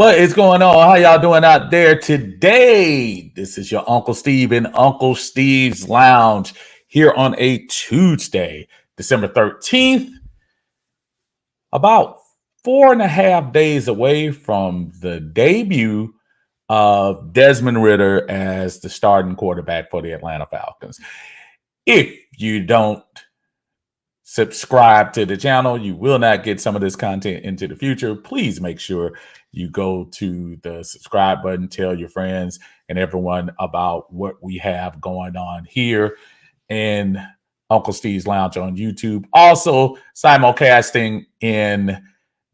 What is going on? How y'all doing out there today? This is your Uncle Steve in Uncle Steve's Lounge here on a Tuesday, December 13th, about 4.5 days away from the debut of Desmond Ridder as the starting quarterback for the Atlanta Falcons. If you don't subscribe to the channel, you will not get some of this content into the future. Please make sure you go to the subscribe button, tell your friends and everyone about what we have going on here in Uncle Steve's Lounge on YouTube. Also, simulcasting in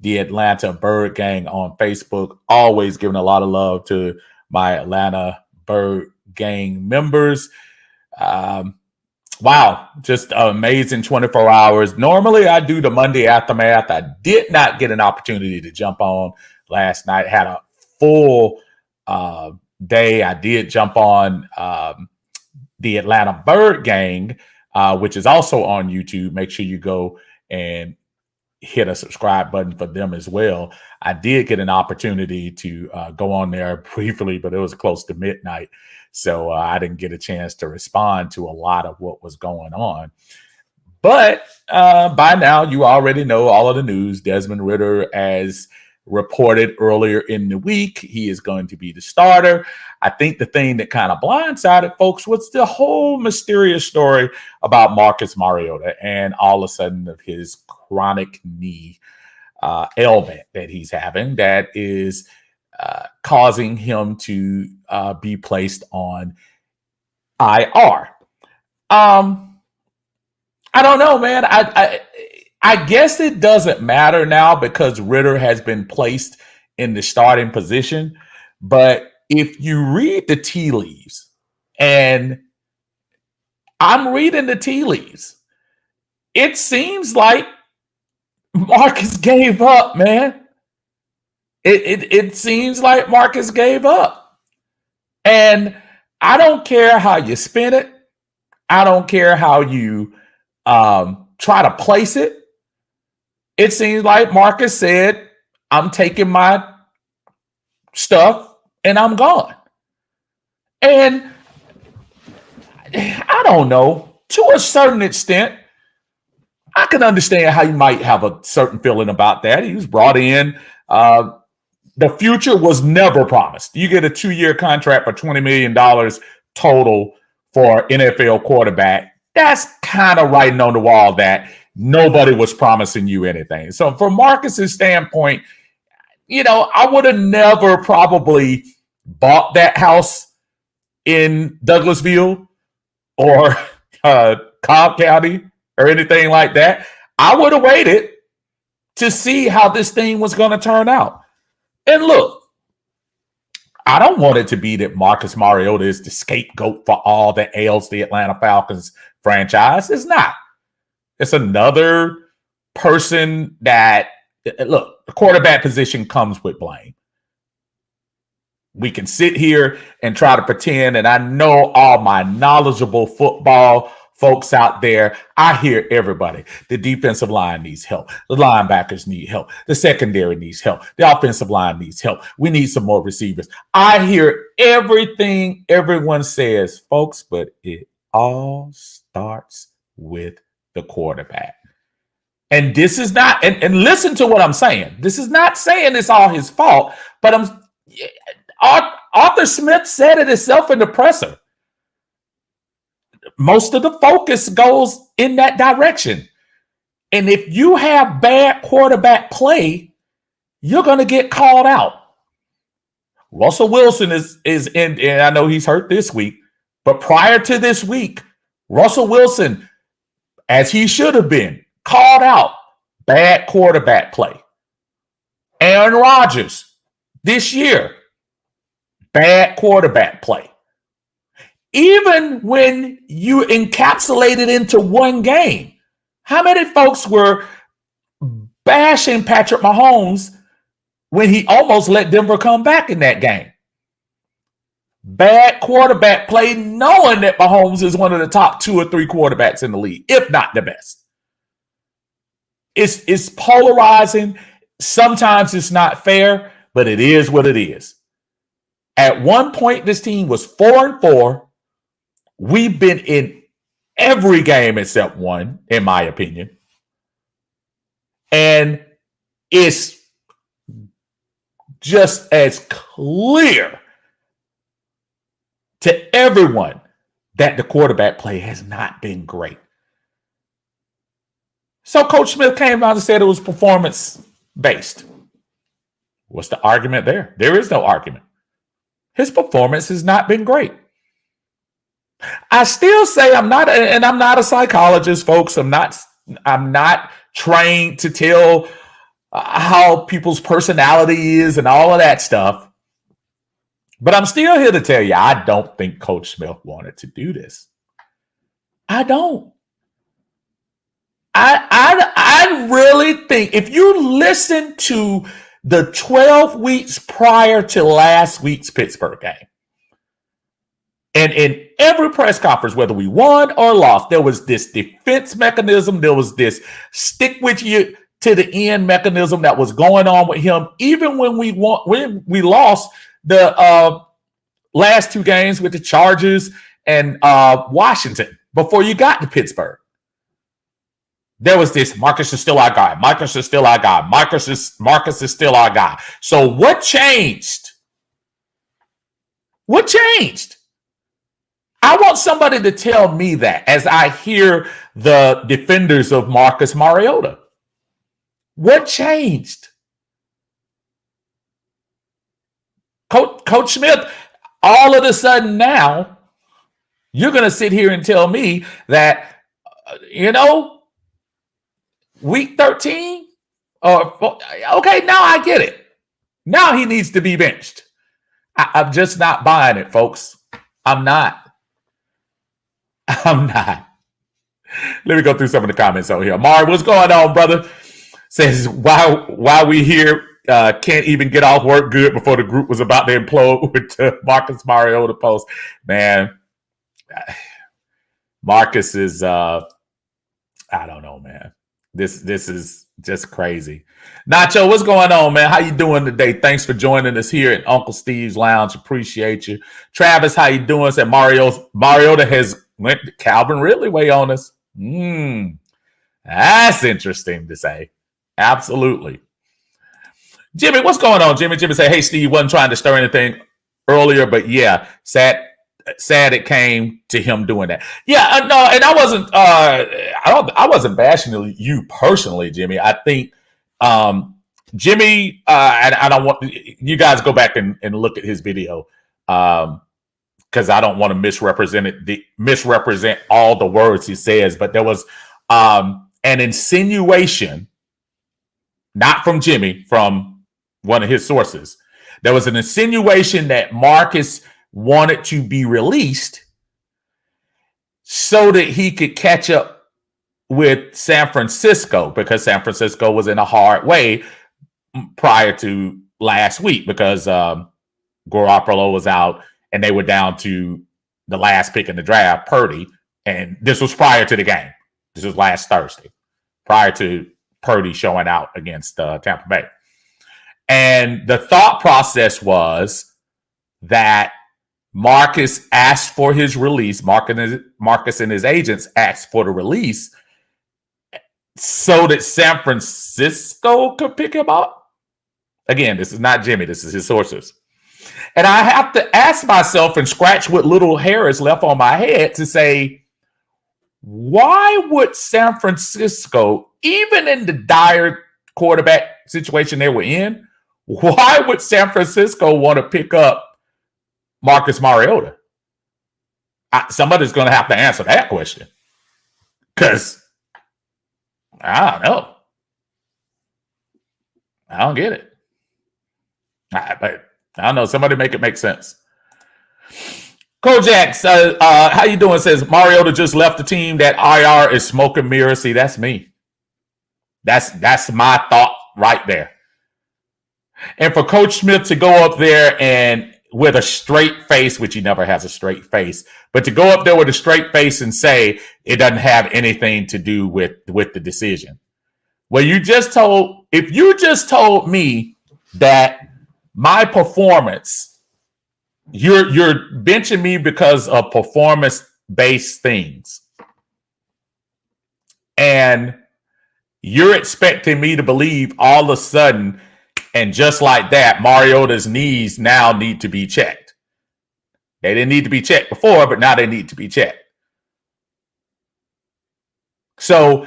the Atlanta Bird Gang on Facebook. Always giving a lot of love to my Atlanta Bird Gang members. Wow, just amazing 24 hours. Normally, I do the Monday aftermath. I did not get an opportunity to jump on last night. Had a full day. I did jump on the Atlanta Bird Gang, which is also on YouTube. Make sure you go and hit a subscribe button for them as well. I did get an opportunity to go on there briefly, but it was close to midnight. So I didn't get a chance to respond to a lot of what was going on. But by now, you already know all of the news. Desmond Ridder, as reported earlier in the week, he is going to be the starter. I think the thing that kind of blindsided folks was the whole mysterious story about Marcus Mariota and all of a sudden of his chronic knee ailment that he's having that is causing him to be placed on IR. I don't know, man. I guess it doesn't matter now because Ridder has been placed in the starting position. But if you read the tea leaves, and I'm reading the tea leaves, it seems like Marcus gave up, man. It seems like Marcus gave up. And I don't care how you spin it. I don't care how you try to place it. It seems like Marcus said, I'm taking my stuff and I'm gone. And I don't know, to a certain extent, I can understand how you might have a certain feeling about that. He was brought in. The future was never promised. You get a 2-year contract for $20 million total for NFL quarterback. That's kind of writing on the wall that nobody was promising you anything. So from Marcus's standpoint, you know, I would have never probably bought that house in Douglasville or Cobb County or anything like that. I would have waited to see how this thing was going to turn out. And look, I don't want it to be that Marcus Mariota is the scapegoat for all that ails the Atlanta Falcons franchise. It's not. It's another person that, look, the quarterback position comes with blame. We can sit here and try to pretend, and I know all my knowledgeable football folks out there, I hear everybody. The defensive line needs help. The linebackers need help. The secondary needs help. The offensive line needs help. We need some more receivers. I hear everything everyone says, folks, but it all starts with the quarterback. And this is not, and listen to what I'm saying. This is not saying it's all his fault, but Arthur Smith said it himself in the presser. Most of the focus goes in that direction. And if you have bad quarterback play, you're going to get called out. Russell Wilson is in, and I know he's hurt this week, but prior to this week, Russell Wilson, as he should have been, called out bad quarterback play. Aaron Rodgers, this year, bad quarterback play. Even when you encapsulate it into one game, how many folks were bashing Patrick Mahomes when he almost let Denver come back in that game? Bad quarterback play, knowing that Mahomes is one of the top 2 or 3 quarterbacks in the league, if not the best. It's polarizing. Sometimes it's not fair, but it is what it is. At one point, this team was 4-4. We've been in every game except one, in my opinion. And it's just as clear to everyone that the quarterback play has not been great. So Coach Smith came out and said it was performance-based. What's the argument there? There is no argument. His performance has not been great. I still say I'm not a psychologist, folks. I'm not trained to tell how people's personality is and all of that stuff. But I'm still here to tell you, I don't think Coach Smith wanted to do this. I don't. I really think if you listen to the 12 weeks prior to last week's Pittsburgh game, and in every press conference, whether we won or lost, there was this defense mechanism. There was this stick with you to the end mechanism that was going on with him. Even when we lost the last two games with the Chargers and Washington before you got to Pittsburgh. There was this, Marcus is still our guy. Marcus is still our guy. Marcus is still our guy. So what changed? What changed? I want somebody to tell me that as I hear the defenders of Marcus Mariota. What changed? Coach Smith, all of a sudden now, you're going to sit here and tell me that, week 13? Okay, now I get it. Now he needs to be benched. I'm just not buying it, folks. I'm not. Let me go through some of the comments over here. Mari, what's going on, brother? Says, why we here can't even get off work good before the group was about to implode with the Marcus Mariota post. Man, Marcus is, I don't know, man. This is just crazy. Nacho, what's going on, man? How you doing today? Thanks for joining us here at Uncle Steve's Lounge. Appreciate you. Travis, how you doing? Said Mariota has went to Calvin Ridley way on us. That's interesting to say. Absolutely. Jimmy, what's going on, Jimmy? Jimmy said, hey, Steve, wasn't trying to stir anything earlier, but yeah, sad it came to him doing that. Yeah, no, and I wasn't bashing you personally, Jimmy. I think Jimmy, and I don't want you guys go back and look at his video because I don't want to misrepresent all the words he says, but there was an insinuation, not from Jimmy, from one of his sources. There was an insinuation that Marcus wanted to be released so that he could catch up with San Francisco because San Francisco was in a hard way prior to last week because Garoppolo was out and they were down to the last pick in the draft, Purdy. And this was prior to the game. This was last Thursday, prior to Purdy showing out against Tampa Bay. And the thought process was that Marcus asked for his release. Marcus and his agents asked for the release so that San Francisco could pick him up. Again, this is not Jimmy. This is his sources. And I have to ask myself and scratch what little hair is left on my head to say, why would San Francisco, even in the dire quarterback situation they were in, why would San Francisco want to pick up Marcus Mariota? Somebody's going to have to answer that question because I don't know. I don't get it. But I don't know. Somebody make it make sense. Kojax, how you doing? Says Mariota just left the team. That IR is smoke and mirror. See, that's me. That's my thought right there. And for Coach Smith to go up there and with a straight face, which he never has a straight face, but to go up there with a straight face and say it doesn't have anything to do with the decision. Well, if you just told me that my performance, you're benching me because of performance-based things. And you're expecting me to believe all of a sudden, and just like that, Mariota's knees now need to be checked. They didn't need to be checked before, but now they need to be checked. So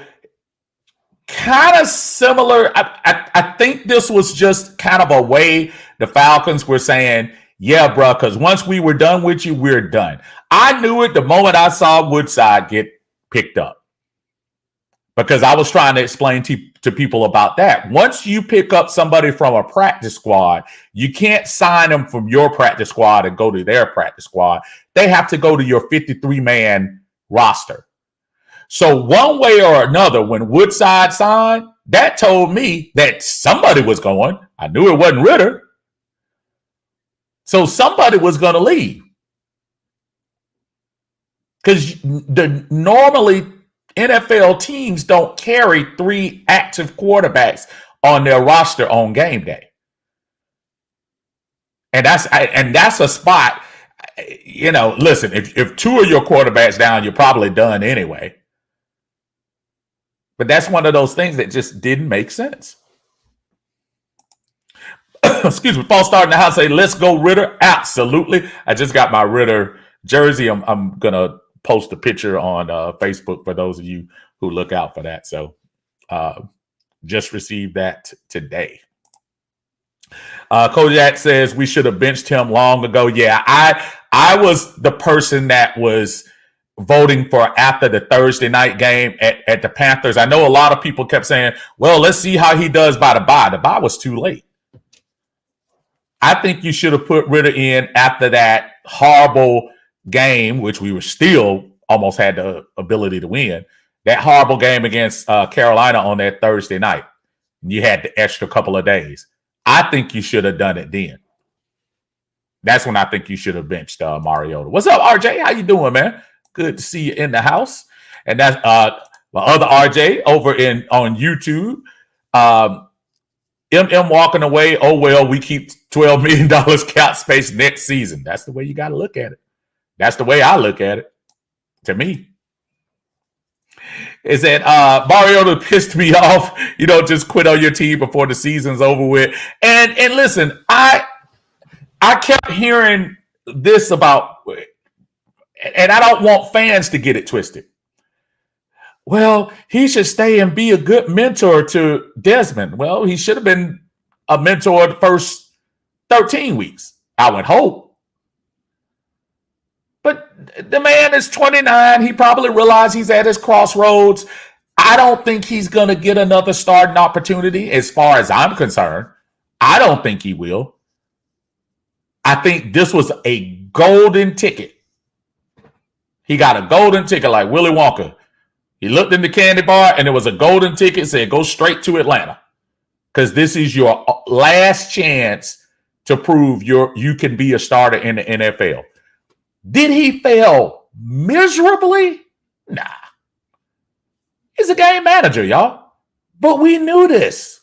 kind of similar. I think this was just kind of a way the Falcons were saying, yeah, bro, because once we were done with you, we're done. I knew it the moment I saw Woodside get picked up, because I was trying to explain to people about that. Once you pick up somebody from a practice squad, you can't sign them from your practice squad and go to their practice squad. They have to go to your 53-man roster. So one way or another, when Woodside signed, that told me that somebody was going. I knew it wasn't Ritter. So somebody was going to leave. Because normally NFL teams don't carry 3 active quarterbacks on their roster on game day. And that's a spot, listen, if 2 of your quarterbacks down, you're probably done anyway. But that's one of those things that just didn't make sense. Excuse me, Paul starting the house say, let's go Ritter. Absolutely. I just got my Ritter jersey. I'm going to post a picture on Facebook for those of you who look out for that. So just received that today. Kojak says we should have benched him long ago. Yeah, I was the person that was voting for after the Thursday night game at the Panthers. I know a lot of people kept saying, well, let's see how he does by the bye. The bye was too late. I think you should have put Ritter in after that horrible game, which we were still almost had the ability to win. That horrible game against Carolina on that Thursday night. You had the extra couple of days. I think you should have done it then. That's when I think you should have benched Mariota. What's up, RJ? How you doing, man? Good to see you in the house. And that's my other RJ over on YouTube. MM walking away. Oh, well, we keep $12 million cap space next season. That's the way you got to look at it. That's the way I look at it. To me. Is that Mariota pissed me off. Just quit on your team before the season's over with. And listen, I kept hearing this about, and I don't want fans to get it twisted. Well, he should stay and be a good mentor to Desmond. Well, he should have been a mentor the first 13 weeks, I would hope. But the man is 29. He probably realized he's at his crossroads. I don't think he's going to get another starting opportunity as far as I'm concerned. I don't think he will. I think this was a golden ticket. He got a golden ticket like Willy Wonka. He looked in the candy bar and there was a golden ticket, said go straight to Atlanta. Because this is your last chance to prove you can be a starter in the NFL. Did he fail miserably? Nah. He's a game manager, y'all. But we knew this.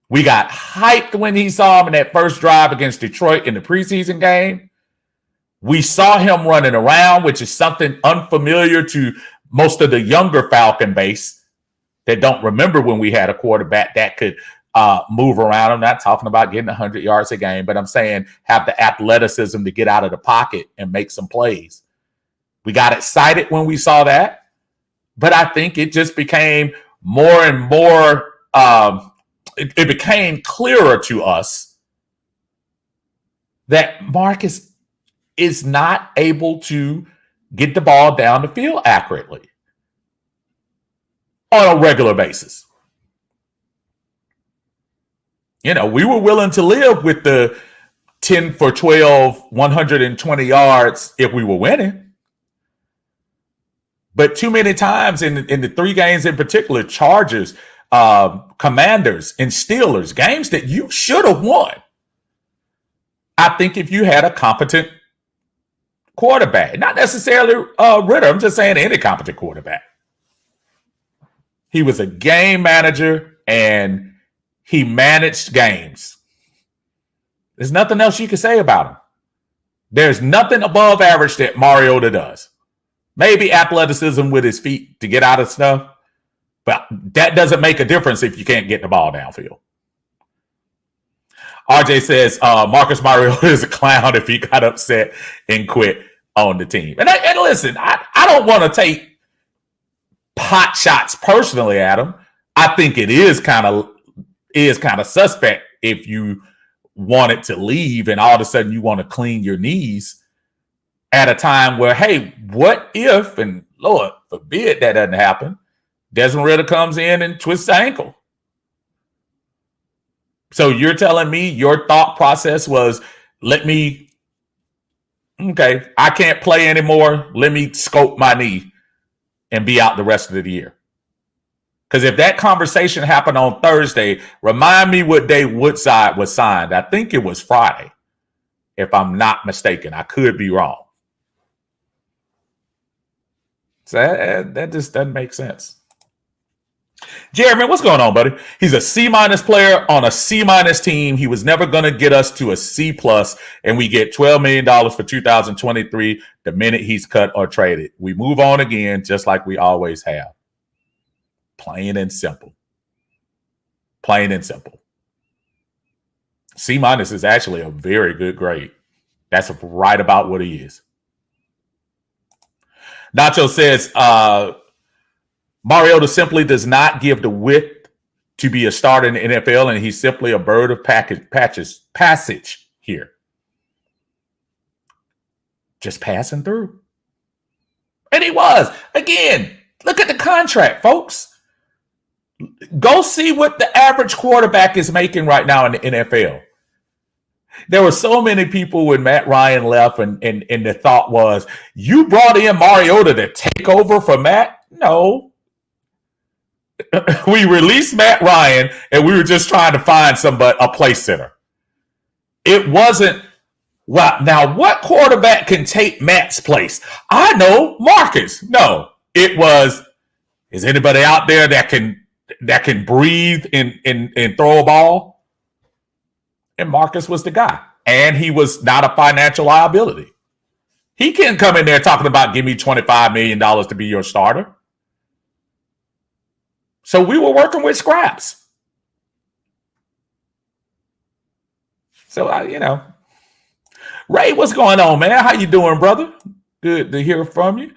We got hyped when he saw him in that first drive against Detroit in the preseason game. We saw him running around, which is something unfamiliar to most of the younger Falcon base that don't remember when we had a quarterback that could move around. I'm not talking about getting 100 yards a game, but I'm saying have the athleticism to get out of the pocket and make some plays. We got excited when we saw that, but I think it just became more and more, it became clearer to us that Marcus is not able to get the ball down the field accurately on a regular basis. We were willing to live with the 10 for 12, 120 yards if we were winning. But too many times in the 3 games in particular, Chargers, Commanders, and Steelers, games that you should have won. I think if you had a competent quarterback, not necessarily Ritter, I'm just saying any competent quarterback. He was a game manager and he managed games. There's nothing else you can say about him. There's nothing above average that Mariota does. Maybe athleticism with his feet to get out of stuff, but that doesn't make a difference if you can't get the ball downfield. RJ says Marcus Mariota is a clown if he got upset and quit on the team. And listen, I don't want to take pot shots personally at him. I think it is kind of suspect if you wanted to leave and all of a sudden you want to clean your knees at a time where, hey, what if, and Lord forbid that doesn't happen, Desmond Ridder comes in and twists the ankle. So you're telling me your thought process was, I can't play anymore. Let me scope my knee and be out the rest of the year. Because if that conversation happened on Thursday, remind me what day Woodside was signed. I think it was Friday, if I'm not mistaken. I could be wrong. So that just doesn't make sense. Jeremy, what's going on, buddy? He's a C- player on a C- team. He was never going to get us to a C+, and we get $12 million for 2023 the minute he's cut or traded. We move on again, just like we always have. Plain and simple. Plain and simple. C- is actually a very good grade. That's right about what he is. Nacho says, Mariota simply does not give the width to be a starter in the NFL, and he's simply a bird of passage here. Just passing through. And he was. Again, look at the contract, folks. Go see what the average quarterback is making right now in the NFL. There were so many people when Matt Ryan left, and the thought was, you brought in Mariota to take over for Matt? No. We released Matt Ryan, and we were just trying to find a place center. It wasn't, well, now what quarterback can take Matt's place? I know, Marcus. No, it was, is anybody out there that can breathe and throw a ball? And Marcus was the guy. And he was not a financial liability. He can't come in there talking about, give me $25 million to be your starter. So we were working with scraps. So, Ray, what's going on, man? How you doing, brother? Good to hear from you.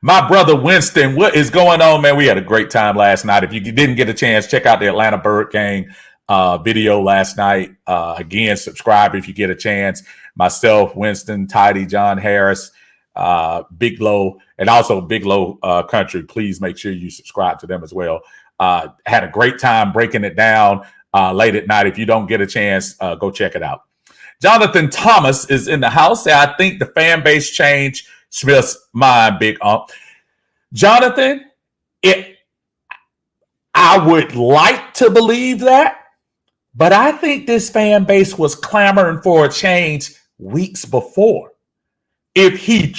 My brother Winston, what is going on, man? We had a great time last night. If you didn't get a chance, check out the Atlanta Bird Gang video last night. Again, subscribe if you get a chance. Myself, Winston, Tidy, John Harris, Big Low, and also Big Low Country. Please make sure you subscribe to them as well. Had a great time breaking it down late at night. If you don't get a chance, go check it out. Jonathan Thomas is in the house. I think the fan base changed Smith's mind, Big Jonathan, I would like to believe that, but I think this fan base was clamoring for a change weeks before. If he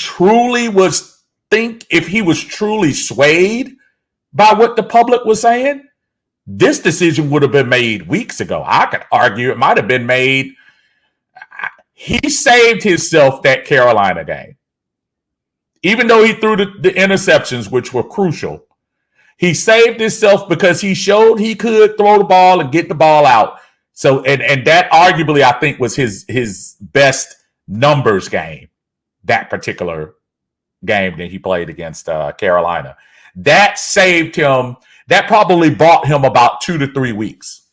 was truly swayed by what the public was saying, this decision would have been made weeks ago. I could argue it might have been made. He saved himself that Carolina game. Even though he threw the interceptions, which were crucial, he saved himself because he showed he could throw the ball and get the ball out. So, and that arguably, I think, was his best numbers game, that particular game that he played against Carolina. That saved him. That probably bought him about 2 to 3 weeks.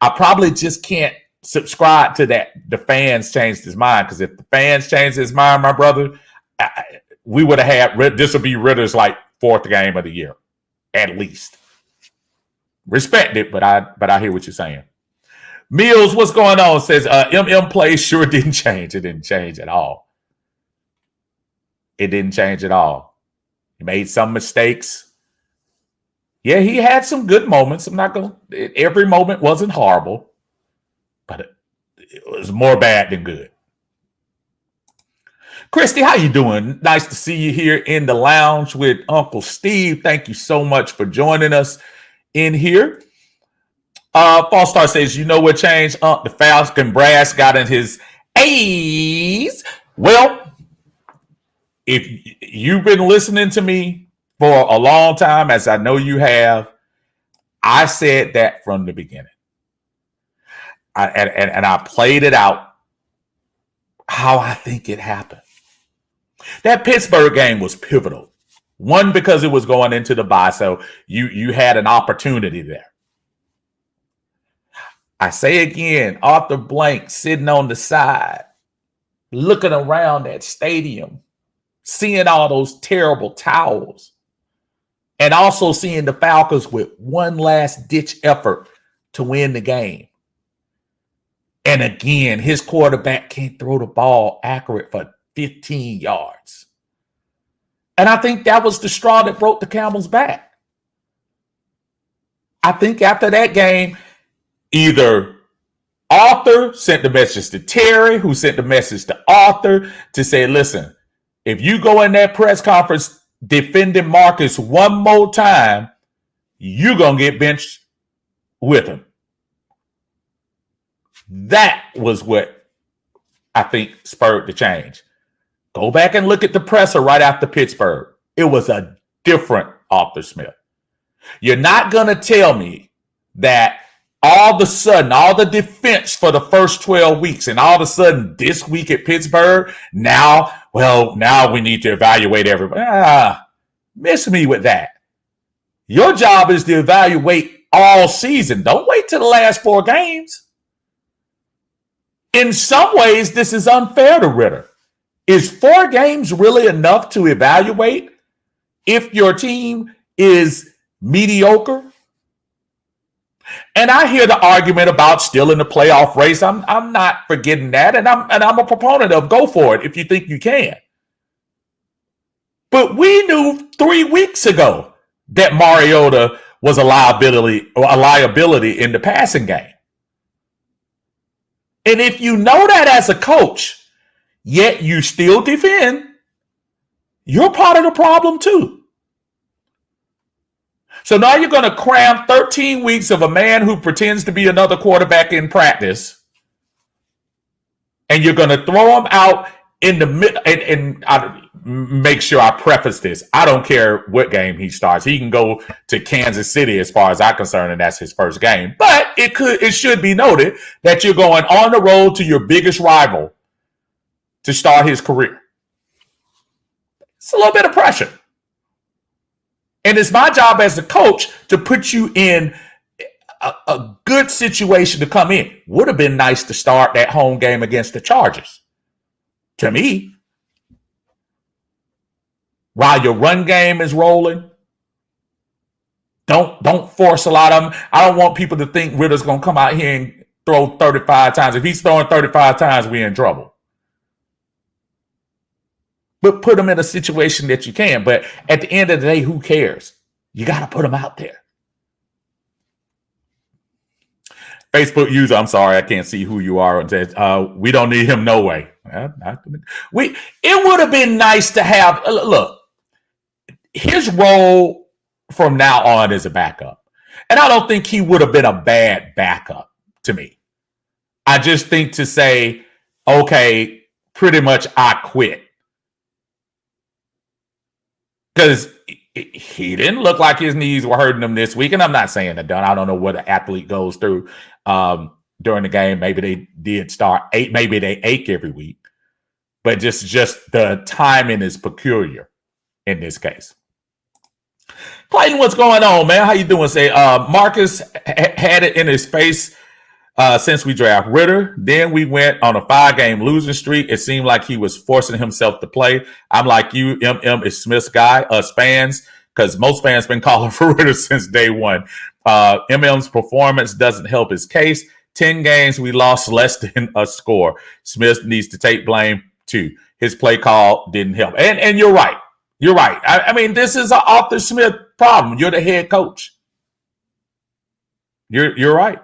I probably just can't subscribe to that. The fans changed his mind, because if the fans changed his mind, my brother, we would have had, this would be Ritter's like 4th game of the year, at least. Respect it, but I hear what you're saying. Mills, what's going on? Says MM play sure didn't change. It didn't change at all. It didn't change at all. He made some mistakes. Yeah, he had some good moments. I'm not going to, every moment wasn't horrible, but it was more bad than good. Christy, how you doing? Nice to see you here in the lounge with Uncle Steve. Thank you so much for joining us in here. Falstar says, you know what changed? The Falcon brass got in his A's. Well, if you've been listening to me for a long time, as I know you have, I said that from the beginning. And I played it out how I think it happened. That Pittsburgh game was pivotal. One, because it was going into the bye, so you had an opportunity there. I say again, Arthur Blank sitting on the side, looking around that stadium, seeing all those terrible towels, and also seeing the Falcons with one last ditch effort to win the game. And again, his quarterback can't throw the ball accurate for 15 yards. And I think that was the straw that broke the camel's back. I think after that game, either Arthur sent the message to Terry, who sent the message to Arthur to say, listen, if you go in that press conference defending Marcus one more time, you're going to get benched with him. That was what I think spurred the change. Go back and look at the presser right after Pittsburgh. It was a different Arthur Smith. You're not going to tell me that all of a sudden, all the defense for the first 12 weeks, and all of a sudden this week at Pittsburgh, now we need to evaluate everybody. Miss me with that. Your job is to evaluate all season. Don't wait till the last 4 games. In some ways, this is unfair to Ritter. Is 4 games really enough to evaluate if your team is mediocre? And I hear the argument about still in the playoff race. I'm not forgetting that, and I'm a proponent of go for it if you think you can. But we knew 3 weeks ago that Mariota was a liability in the passing game. And if you know that as a coach, yet you still defend, you're part of the problem too. So now you're going to cram 13 weeks of a man who pretends to be another quarterback in practice, and you're going to throw him out in the middle. And I make sure I preface this. I don't care what game he starts. He can go to Kansas City as far as I'm concerned, and that's his first game. But it should be noted that you're going on the road to your biggest rival to start his career. It's a little bit of pressure. And it's my job as a coach to put you in a good situation to come in. Would have been nice to start that home game against the Chargers. To me, while your run game is rolling, don't force a lot of them. I don't want people to think Ritter's going to come out here and throw 35 times. If he's throwing 35 times, we're in trouble. But put them in a situation that you can. But at the end of the day, who cares? You got to put them out there. Facebook user, I'm sorry, I can't see who you are. We don't need him no way. It would have been nice to have, look, his role from now on is a backup. And I don't think he would have been a bad backup to me. I just think to say, okay, pretty much I quit. Because he didn't look like his knees were hurting him this week. And I'm not saying that done. I don't know what an athlete goes through during the game. Maybe they did start 8. Maybe they ache every week. But just the timing is peculiar in this case. Clayton, what's going on, man? How you doing? Say Marcus had it in his face since we draft Ritter. Then we went on a 5-game losing streak. It seemed like he was forcing himself to play. I'm like you, MM is Smith's guy, us fans, because most fans been calling for Ritter since day one. MM's performance doesn't help his case. 10 games, we lost less than a score. Smith needs to take blame too. His play call didn't help. And you're right. You're right. I mean, this is an Arthur Smith problem. You're the head coach. You're right.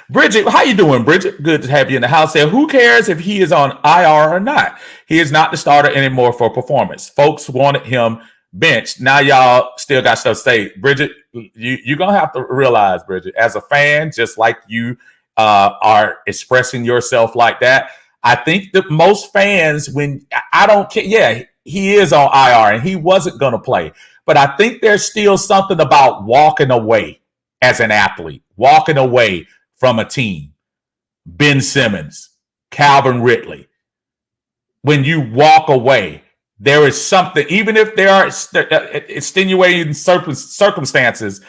Bridget, how you doing, Bridget? Good to have you in the house. There. Who cares if he is on IR or not? He is not the starter anymore for performance. Folks wanted him bench. Now y'all still got stuff to say. Bridget, you're going to have to realize, Bridget, as a fan, just like you are expressing yourself like that, I think that most fans, when I don't care, yeah, he is on IR and he wasn't going to play. But I think there's still something about walking away as an athlete, walking away from a team. Ben Simmons, Calvin Ridley. When you walk away, there is something, even if there are extenuating circumstances,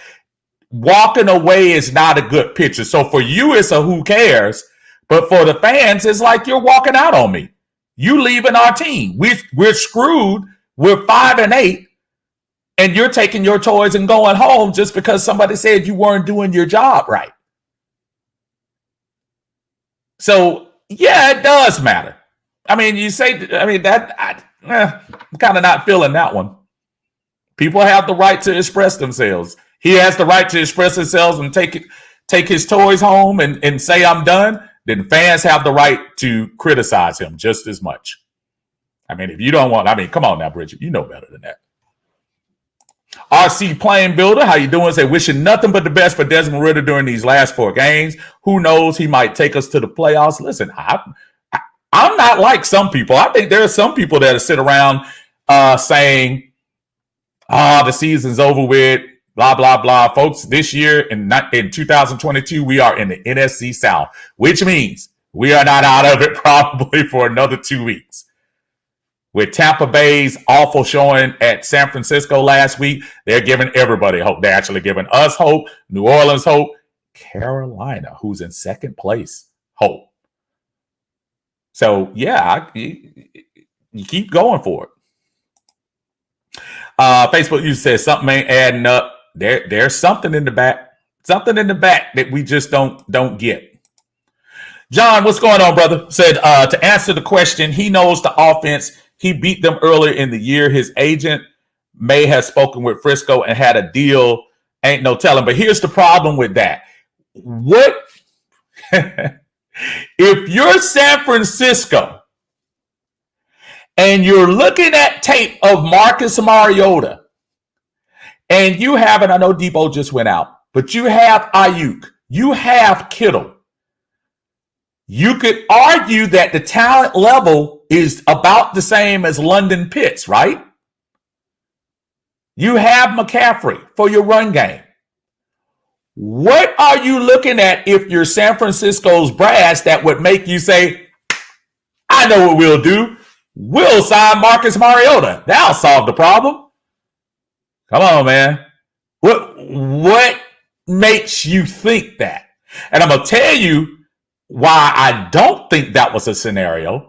walking away is not a good picture. So for you, it's a who cares. But for the fans, it's like you're walking out on me. You leaving our team. We're screwed. We're 5-8. And you're taking your toys and going home just because somebody said you weren't doing your job right. So, yeah, it does matter. I mean, you say, I'm kind of not feeling that one. People have the right to express themselves. He has the right to express himself and take his toys home and say, I'm done. Then fans have the right to criticize him just as much. I mean, if you don't want, come on now, Bridget, you know better than that. RC Plane Builder, how you doing? Say, wishing nothing but the best for Desmond Ridder during these last 4 games. Who knows? He might take us to the playoffs. Listen, I'm not like some people. I think there are some people that sit around saying, the season's over with, blah, blah, blah. Folks, this year in 2022, we are in the NFC South, which means we are not out of it probably for another 2 weeks. With Tampa Bay's awful showing at San Francisco last week, they're giving everybody hope. They're actually giving us hope, New Orleans hope, Carolina, who's in second place, hope. So, yeah, you keep going for it. Facebook, you said something ain't adding up. There's something in the back. Something in the back that we just don't get. John, what's going on, brother? Said to answer the question, he knows the offense. He beat them earlier in the year. His agent may have spoken with Frisco and had a deal. Ain't no telling. But here's the problem with that. What if you're San Francisco and you're looking at tape of Marcus Mariota and you have, and I know Debo just went out, but you have Ayuk, you have Kittle. You could argue that the talent level is about the same as London Pitts, right? You have McCaffrey for your run game. What are you looking at if you're San Francisco's brass that would make you say, I know what we'll do. We'll sign Marcus Mariota. That'll solve the problem. Come on, man. What makes you think that? And I'm going to tell you why I don't think that was a scenario.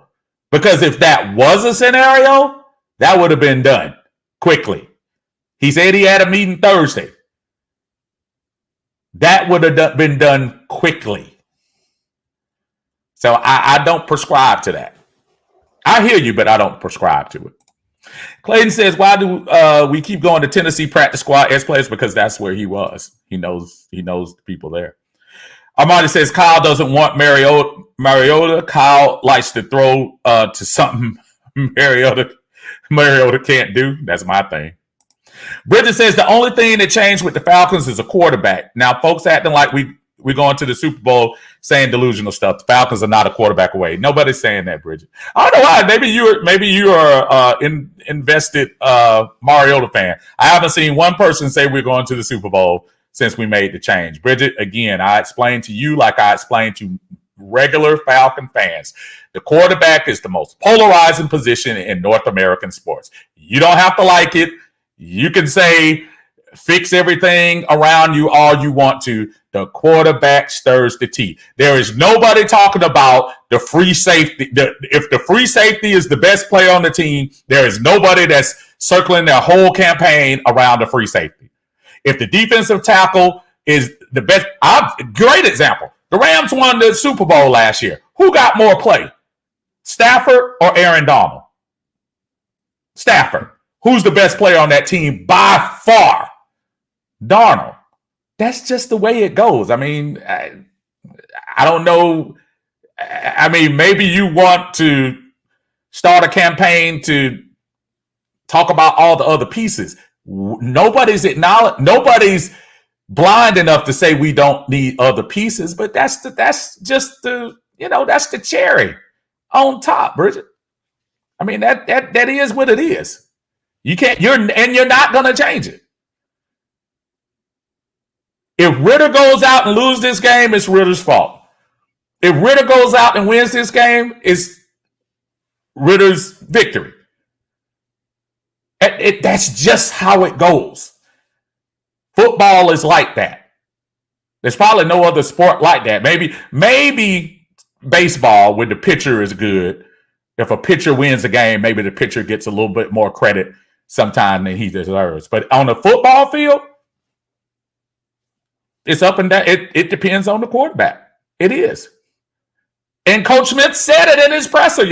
Because if that was a scenario, that would have been done quickly. He said he had a meeting Thursday. That would have been done quickly. So I don't prescribe to that. I hear you, but I don't prescribe to it. Clayton says, why do we keep going to Tennessee practice squad as players? Because that's where he was. He knows the people there. Armani says, Kyle doesn't want Mariota. Kyle likes to throw to something Mariota can't do. That's my thing. Bridget says, the only thing that changed with the Falcons is a quarterback. Now, folks acting like we're going to the Super Bowl saying delusional stuff. The Falcons are not a quarterback away. Nobody's saying that, Bridget. I don't know why. Maybe you are invested Mariota fan. I haven't seen one person say we're going to the Super Bowl since we made the change. Bridget, again, I explained to you like I explained to regular Falcon fans. The quarterback is the most polarizing position in North American sports. You don't have to like it. You can say fix everything around you all you want to. The quarterback stirs the tea. There is nobody talking about the free safety. If the free safety is the best player on the team, there is nobody that's circling their whole campaign around the free safety. If the defensive tackle is the best, great example. The Rams won the Super Bowl last year. Who got more play? Stafford or Aaron Donald? Stafford. Who's the best player on that team by far? Darnold. That's just the way it goes. I mean, I don't know. I mean, maybe you want to start a campaign to talk about all the other pieces. Nobody's blind enough to say we don't need other pieces, but that's just the that's the cherry on top, Bridget. I mean that is what it is. You're not gonna change it. If Ritter goes out and loses this game, it's Ritter's fault. If Ritter goes out and wins this game, it's Ritter's victory. That's just how it goes. Football is like that. There's probably no other sport like that. Maybe baseball, when the pitcher is good. If a pitcher wins a game, maybe the pitcher gets a little bit more credit sometime than he deserves. But on the football field, it's up and down. It depends on the quarterback. It is. And Coach Smith said it in his presser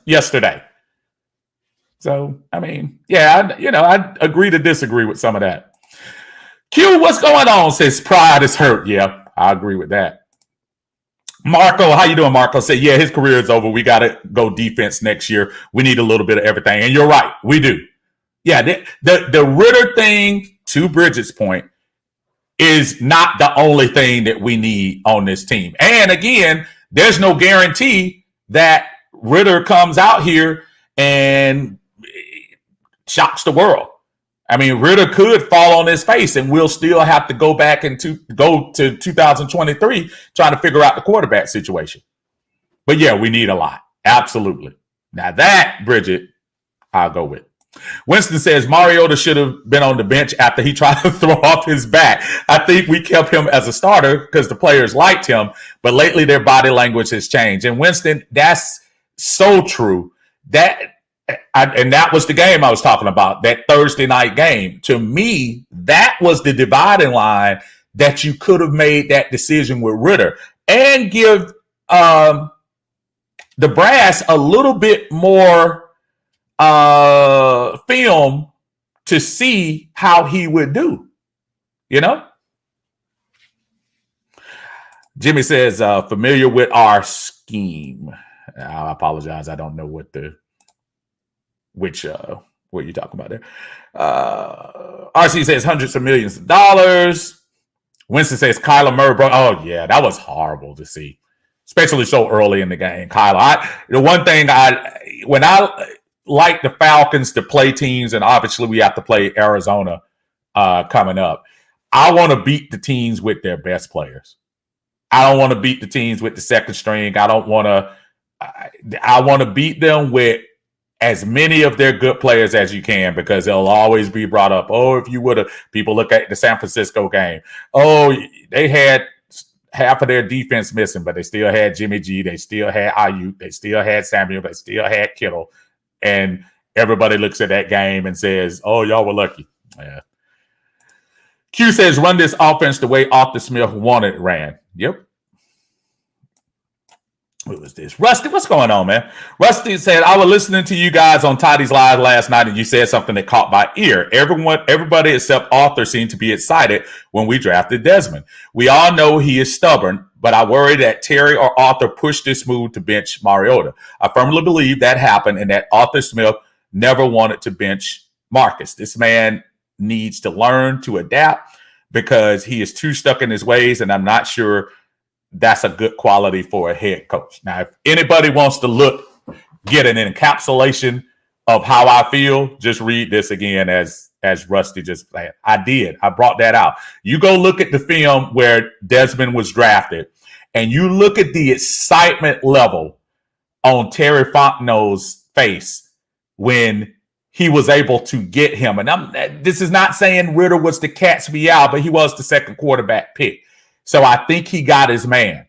yesterday. So, I mean, yeah, I agree to disagree with some of that. Q, what's going on? Says pride is hurt. Yeah, I agree with that. Marco, how you doing, Marco? Said, yeah, his career is over. We got to go defense next year. We need a little bit of everything. And you're right. We do. Yeah, the Ritter thing, to Bridget's point, is not the only thing that we need on this team. And again, there's no guarantee that Ritter comes out here and shocks the world. I mean, Ritter could fall on his face and we'll still have to go back and go to 2023 trying to figure out the quarterback situation. But yeah, we need a lot. Absolutely. Now that, Bridget, I'll go with. Winston says Mariota should have been on the bench after he tried to throw off his back. I think we kept him as a starter because the players liked him, but lately their body language has changed. And Winston, that's so true. And that was the game I was talking about, that Thursday night game. To me, that was the dividing line that you could have made that decision with Ritter and give the brass a little bit more film to see how he would do, Jimmy says, familiar with our scheme. I apologize. I don't know what you're talking about there. RC says hundreds of millions of dollars. Winston says Kyler Murray broke. Oh yeah, that was horrible to see, especially so early in the game. Kyler, the one thing when I like the Falcons to play teams, and obviously we have to play Arizona coming up. I want to beat the teams with their best players. I don't want to beat the teams with the second string. I want to beat them with as many of their good players as you can, because they'll always be brought up. Oh, if you would have, people look at the San Francisco game. Oh, they had half of their defense missing, but they still had Jimmy G. They still had Ayuk. They still had Samuel. They still had Kittle. And everybody looks at that game and says, oh, y'all were lucky. Yeah. Q says, run this offense the way Arthur Smith wanted it ran. Yep. Who is this? Rusty, what's going on, man? Rusty said, I was listening to you guys on Toddy's Live last night, and you said something that caught my ear. Everybody except Arthur seemed to be excited when we drafted Desmond. We all know he is stubborn, but I worry that Terry or Arthur pushed this move to bench Mariota. I firmly believe that happened and that Arthur Smith never wanted to bench Marcus. This man needs to learn to adapt because he is too stuck in his ways, and I'm not sure that's a good quality for a head coach. Now, if anybody wants to get an encapsulation of how I feel, just read this again as Rusty just played. I brought that out. You go look at the film where Desmond was drafted, and you look at the excitement level on Terry Fontenot's face when he was able to get him. And this is not saying Ritter was the cat's meow, but he was the second quarterback pick. So I think he got his man.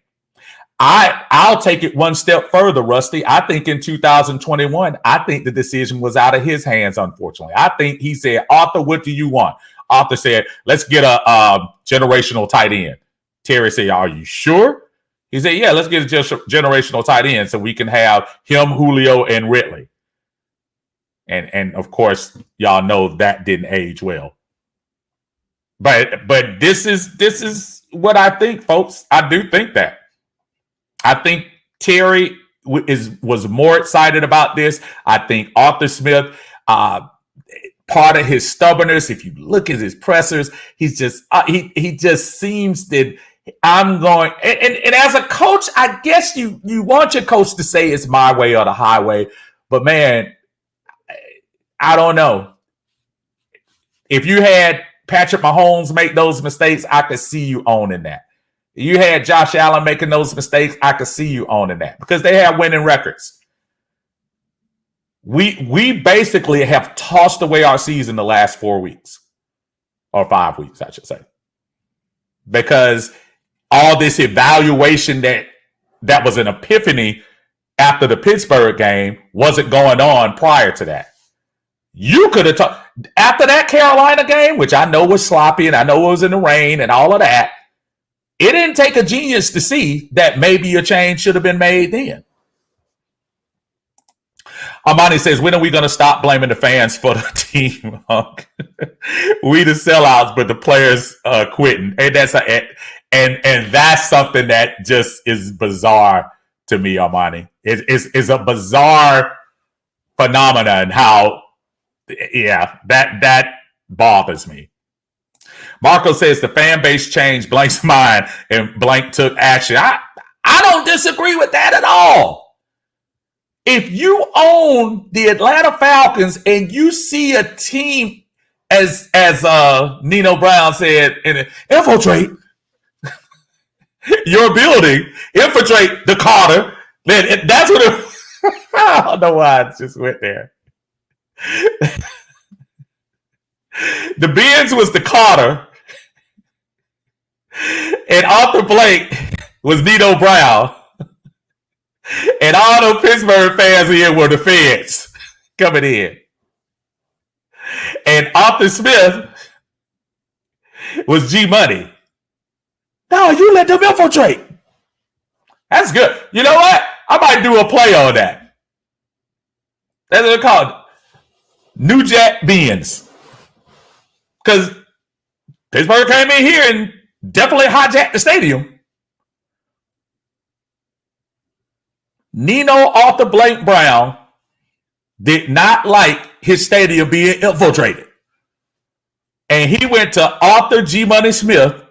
I'll take it one step further, Rusty. I think in 2021, I think the decision was out of his hands, unfortunately. I think he said, Arthur, what do you want? Arthur said, let's get a generational tight end. Terry said, are you sure? He said, yeah, let's get a generational tight end so we can have him, Julio, and Ridley. And of course, y'all know that didn't age well. But this is what I think, folks. I do think that. I think Terry was more excited about this. I think Arthur Smith, part of his stubbornness. If you look at his pressers, he's just he just seems that I'm going. And as a coach, I guess you want your coach to say it's my way or the highway. But man, I don't know. If you had Patrick Mahomes make those mistakes, I could see you owning that. You had Josh Allen making those mistakes, I could see you owning that because they have winning records. We basically have tossed away our season the last 4 weeks or 5 weeks, I should say, because all this evaluation that was an epiphany after the Pittsburgh game wasn't going on prior to that. You could have talked after that Carolina game, which I know was sloppy and I know it was in the rain and all of that. It didn't take a genius to see that maybe a change should have been made then. Armani says, when are we going to stop blaming the fans for the team? We the sellouts, but the players quitting. And that's something that just is bizarre to me, Armani. It's a bizarre phenomenon how, yeah, that bothers me. Marco says the fan base changed Blank's mind and Blank took action. I don't disagree with that at all. If you own the Atlanta Falcons and you see a team, as Nino Brown said, infiltrate your building, infiltrate the Carter, then that's what it, I don't know why I just went there. The Benz was the Carter, and Arthur Blank was Nino Brown, and all the Pittsburgh fans here were the feds coming in. And Arthur Smith was G Money. No, you let them infiltrate. That's good. You know what? I might do a play on that. That's what it's called. New Jack Benz. Because Pittsburgh came in here and definitely hijacked the stadium. Nino Arthur Blank Brown did not like his stadium being infiltrated. And he went to Arthur G Money Smith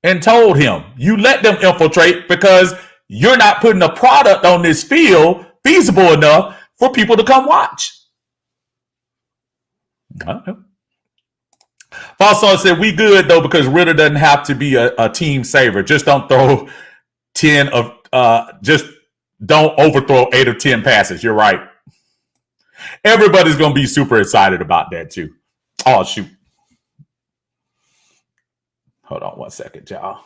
and told him, you let them infiltrate because you're not putting a product on this field feasible enough for people to come watch. I don't know. Falson said, we good, though, because Ritter doesn't have to be a team saver. Just don't throw 10 of, just don't overthrow 8 of 10 passes. You're right. Everybody's going to be super excited about that, too. Oh, shoot. Hold on 1 second, y'all.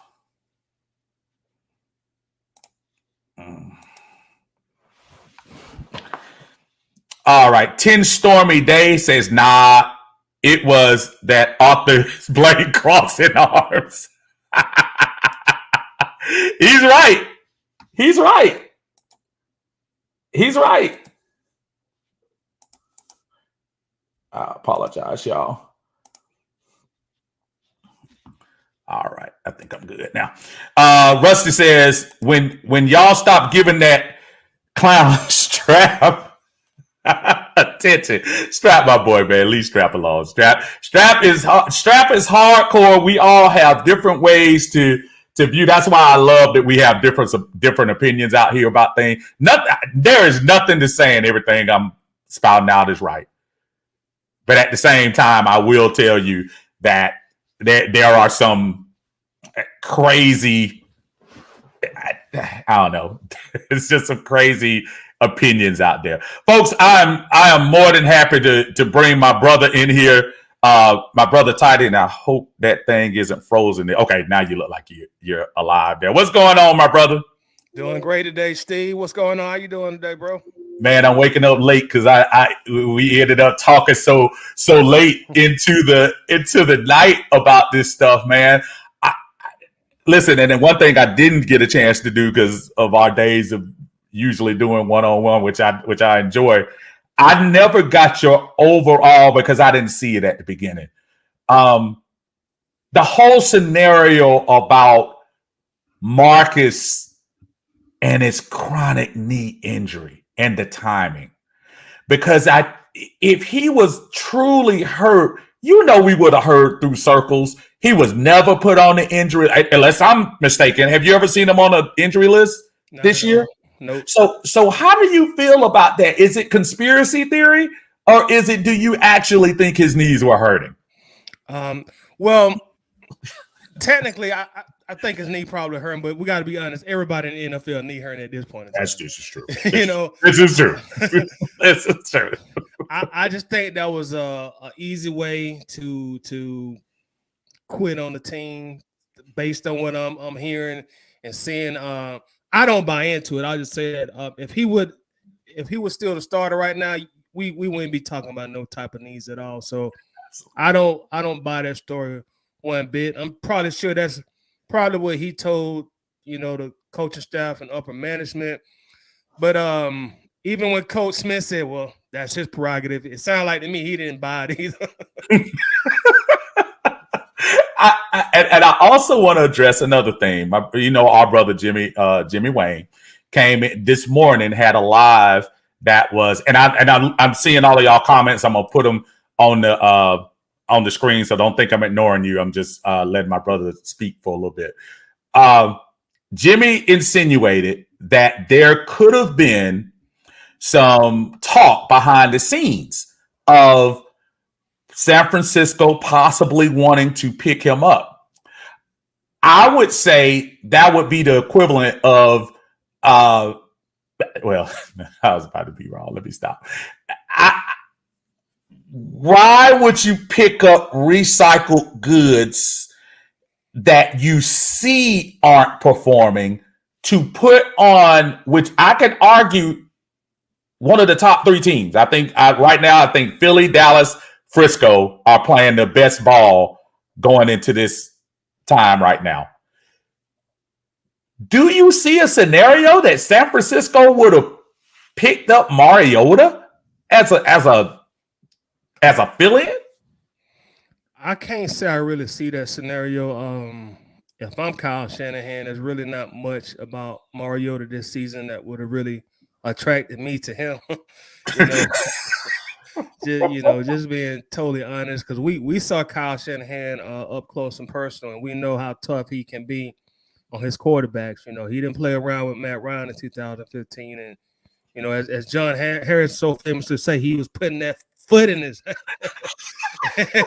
All right. 10 Stormy Day says, nah, it was that Arthur Blank crossing arms. He's right. He's right. He's right. I apologize, y'all. All right. I think I'm good now. Rusty says, when y'all stop giving that clown strap attention, strap my boy, man. Leave strap alone. Strap is hardcore. We all have different ways to view. That's why I love that we have different opinions out here about things. There is nothing to saying everything I'm spouting out is right. But at the same time, I will tell you that there are some crazy, I don't know. It's just some crazy opinions out there. Folks, I am more than happy to bring my brother in here. My brother Tidy, and I hope that thing isn't frozen. Okay, now you look like you're alive there. What's going on, my brother? Doing great today, Steve. What's going on? How you doing today, bro? Man, I'm waking up late because we ended up talking so late into the night about this stuff, man. Listen, and then one thing I didn't get a chance to do because of our days of usually doing one-on-one, which I enjoy. I never got your overall because I didn't see it at the beginning. The whole scenario about Marcus and his chronic knee injury and the timing, because if he was truly hurt, we would have heard through circles. He was never put on the injury, unless I'm mistaken. Have you ever seen him on an injury list this year? Nope. So how do you feel about that? Is it conspiracy theory, or do you actually think his knees were hurting? Well, technically, I think his knee probably hurt him, but we got to be honest. Everybody in the NFL knee hurting at this point. This is true. This is true. This is true. I just think that was a easy way to quit on the team based on what I'm hearing and seeing. I don't buy into it. I'll just say that if he was still the starter right now, we wouldn't be talking about no type of knees at all. So I don't buy that story one bit. I'm probably sure that's probably what he told, the coaching staff and upper management. But even when Coach Smith said, well, that's his prerogative, it sounded like to me he didn't buy it either. And I also want to address another thing. Our brother Jimmy Wayne came in this morning, had a live that was, and I'm seeing all of y'all comments. I'm gonna put them on the screen, so don't think I'm ignoring you. I'm just letting my brother speak for a little bit. Jimmy insinuated that there could have been some talk behind the scenes of San Francisco possibly wanting to pick him up. I would say that would be the equivalent of, well, I was about to be wrong. Let me stop. Why would you pick up recycled goods that you see aren't performing to put on, which I can argue, one of the top three teams? I think right now, I think Philly, Dallas, Frisco are playing the best ball going into this time right now. Do you see a scenario that San Francisco would have picked up Mariota as a affiliate? I can't say I really see that scenario. If I'm Kyle Shanahan, there's really not much about Mariota this season that would have really attracted me to him. Just being totally honest, because we saw Kyle Shanahan up close and personal, and we know how tough he can be on his quarterbacks. He didn't play around with Matt Ryan in 2015, and as John Harris so famously say, he was putting that foot in his and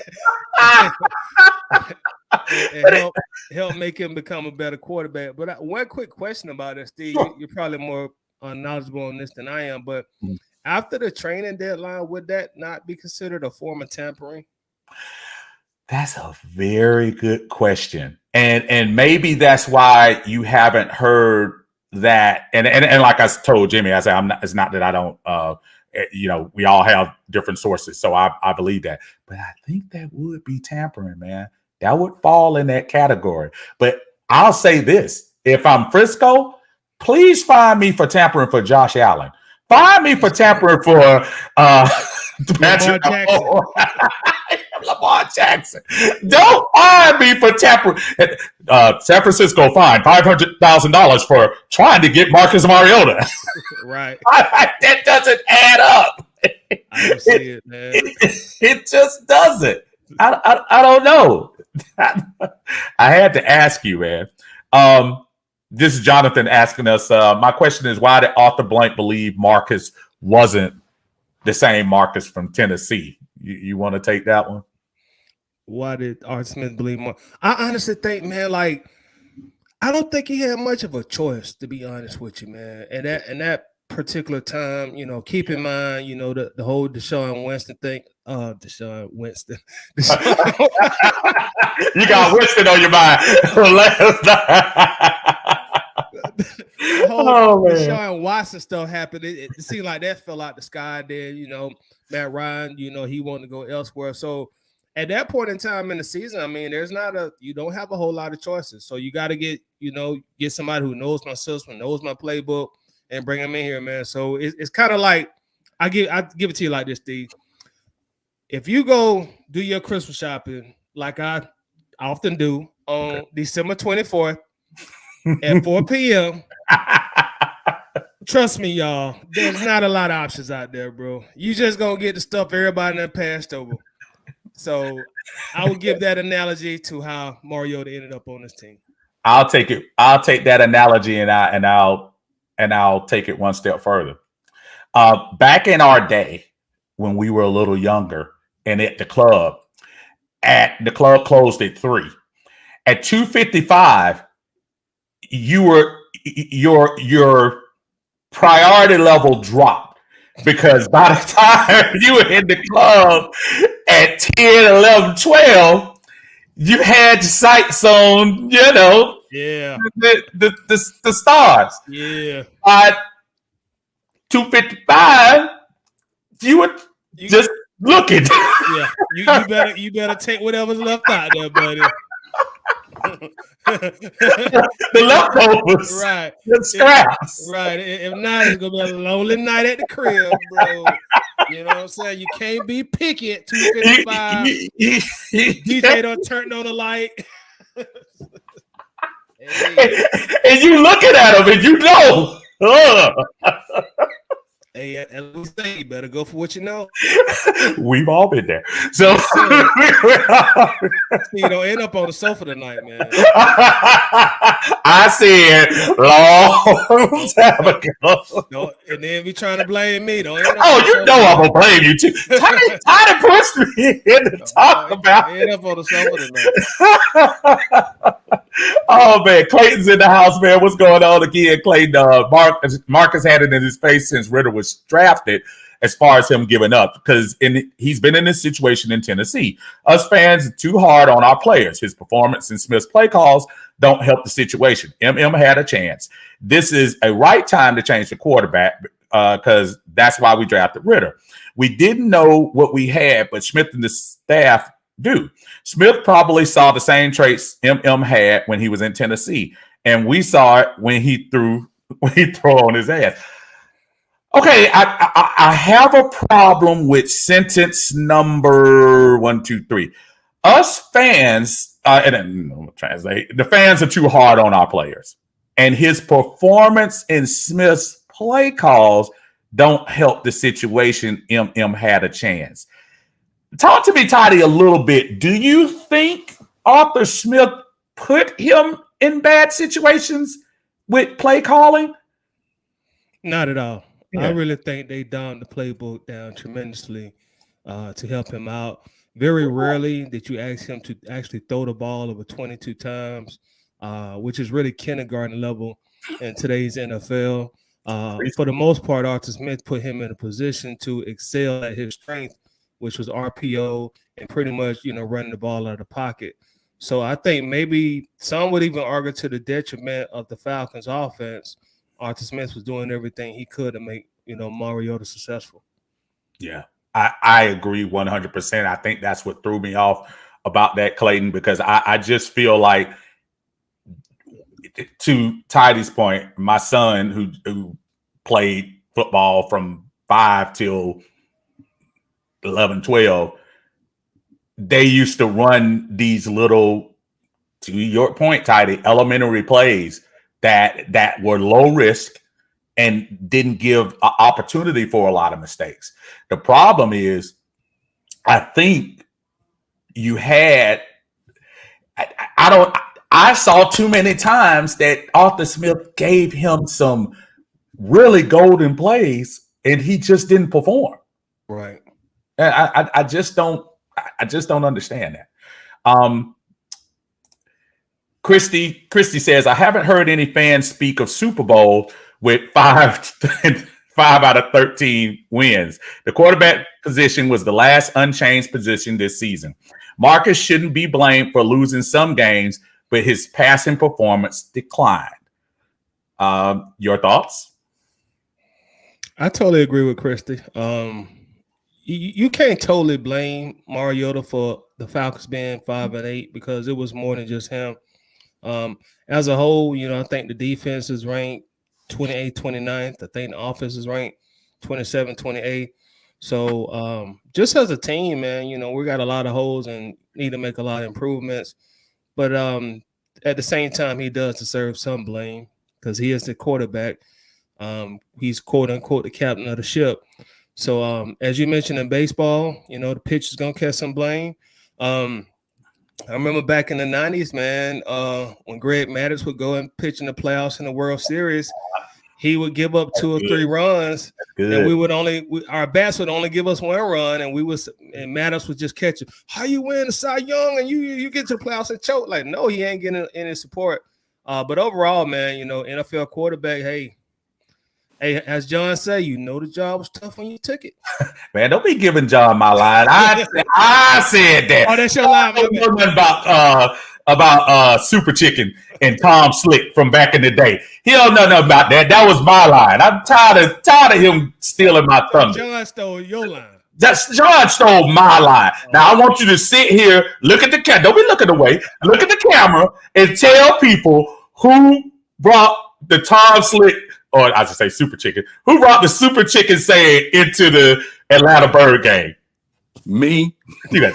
help make him become a better quarterback. But one quick question about this, Steve. Sure. You're probably more knowledgeable on this than I am, but after the training deadline, would that not be considered a form of tampering? That's a very good question. And maybe that's why you haven't heard that. And like I told Jimmy, I said, it's not that I don't, we all have different sources. So I believe that. But I think that would be tampering, man. That would fall in that category. But I'll say this. If I'm Frisco, please find me for tampering for Josh Allen. Find me for tampering for Lamar Jackson. Don't find me for tampering. San Francisco fined $500,000 for trying to get Marcus Mariota. Right. That doesn't add up. I don't see it, man. It just doesn't. I don't know. I had to ask you, man. This is Jonathan asking us, my question is, why did Arthur Blank believe Marcus wasn't the same Marcus from Tennessee? You want to take that one? Why did Arthur Smith believe more? I honestly think, man, I don't think he had much of a choice, to be honest with you, man. And that particular time, keep in mind, the whole Deshaun Winston thing. Deshaun Winston. You got Winston on your mind. The whole Deshaun Watson stuff happened. It seemed like that fell out the sky there. Matt Ryan, he wanted to go elsewhere. So at that point in time in the season, I mean, you don't have a whole lot of choices. So you got to get somebody who knows my system, knows my playbook, and bring him in here, man. So it's kind of like I give it to you like this, Steve. If you go do your Christmas shopping, like I often do on December 24th at 4 p.m., Trust me, y'all. There's not a lot of options out there, bro. You just gonna get the stuff everybody done passed over. So I would give that analogy to how Mariota ended up on this team. I'll take it. I'll take that analogy and I'll take it one step further. Back in our day, when we were a little younger, and the club closed at 3. At 2:55, your priority level dropped because by the time you were in the club at 10, 11, 12, you had your sights on, Yeah. the stars. Yeah. At 2:55, you were just looking. Yeah. You better take whatever's left out there, buddy. The leftovers. Right. The scraps. Right. If not, it's gonna be a lonely night at the crib, bro. You know what I'm saying? You can't be picky at 2:55. DJ done turned on the light. Hey. And you looking at him and you know. Hey, at least you better go for what you know. We've all been there. So you don't end up on the sofa tonight, man. I said long time ago. And then be trying to blame me. Don't you know I'm gonna blame you too. Tiny pushed me in to talk about end up on the sofa tonight. Oh man, Clayton's in the house, man. What's going on again, Clayton? Marcus had it in his face since Ritter was drafted, as far as him giving up, because he's been in this situation in Tennessee. Us fans are too hard on our players. His performance and Smith's play calls don't help the situation. MM had a chance. This is a right time to change the quarterback because that's why we drafted Ritter. We didn't know what we had, but Smith and the staff do. Smith probably saw the same traits MM had when he was in Tennessee, and we saw it when he threw on his ass. Okay, I have a problem with sentence number 1, 2, 3. Us fans, translate. The fans are too hard on our players, and his performance in Smith's play calls don't help the situation. MM had a chance. Talk to me, Toddy, a little bit. Do you think Arthur Smith put him in bad situations with play calling? Not at all. Yeah. I really think they dumbed the playbook down tremendously to help him out. Very rarely did you ask him to actually throw the ball over 22 times, which is really kindergarten level in today's NFL. For the most part, Arthur Smith put him in a position to excel at his strength, which was RPO and pretty much, running the ball out of the pocket. So I think maybe some would even argue to the detriment of the Falcons' offense. Arthur Smith was doing everything he could to make, Mariota successful. Yeah, I agree 100%. I think that's what threw me off about that, Clayton, because I just feel like, to Tidy's point, my son who played football from 5 till 11, 12, they used to run these little, to your point, Tidy, elementary plays that were low risk and didn't give an opportunity for a lot of mistakes. The problem is, I think you had, I saw too many times that Arthur Smith gave him some really golden plays and he just didn't perform. Right. I just don't understand that. Christy says, I haven't heard any fans speak of Super Bowl with 5 out of 13 wins. The quarterback position was the last unchanged position this season. Marcus shouldn't be blamed for losing some games, but his passing performance declined. Your thoughts? I totally agree with Christy. You can't totally blame Mariota for the Falcons being 5-8 because it was more than just him. As a whole, I think the defense is ranked 28th, 29th. I think the offense is ranked 27th, 28th. So just as a team, man, we got a lot of holes and need to make a lot of improvements. But at the same time, he does deserve some blame because he is the quarterback. He's quote unquote the captain of the ship. So as you mentioned in baseball, the pitcher's gonna catch some blame. I remember back in the 90s, man, when Greg Maddux would go and pitch in the playoffs in the World Series, he would give up 2 or 3 runs, and our bats would only give us 1 run, and Maddux would just catch it. How you win the Cy Young and you get to the playoffs and choke? Like, no, he ain't getting any support. But overall, man, NFL quarterback, hey, as John say, the job was tough when you took it. Man, don't be giving John my line. I said that. Oh, that's your line. I don't know about Super Chicken and Tom Slick from back in the day. He don't know nothing about that. That was my line. I'm tired of him stealing my thunder. John stole your line. John stole my line. Now I want you to sit here, look at the camera. Don't be looking away. Look at the camera and tell people who brought the Tom Slick, or I should say Super Chicken, who brought the Super Chicken saying into the Atlanta Bird game. Me. You got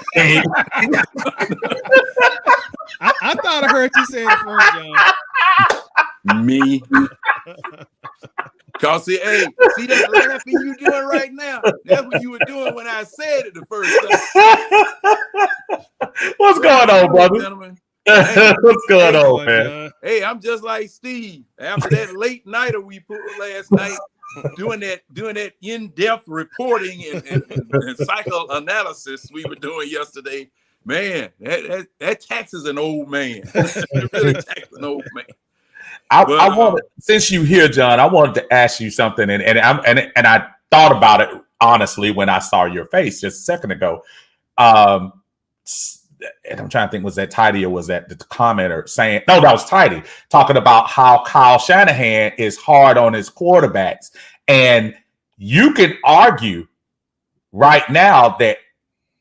I thought I heard you say it first, John. Me. Cause see that laughing you doing right now? That's what you were doing when I said it the first time. What's going on, brother? Gentlemen? What's going on, man? Hey, I'm just like Steve. After that late nighter we put last night, doing that in-depth reporting and psychoanalysis we were doing yesterday. Man, that taxes an old man. It really taxes an old man. I wanted, since you here, John, I wanted to ask you something, and I thought about it honestly when I saw your face just a second ago. And I'm trying to think, was that Tidy or was that the commenter saying? No, that was Tidy talking about how Kyle Shanahan is hard on his quarterbacks, and you can argue right now that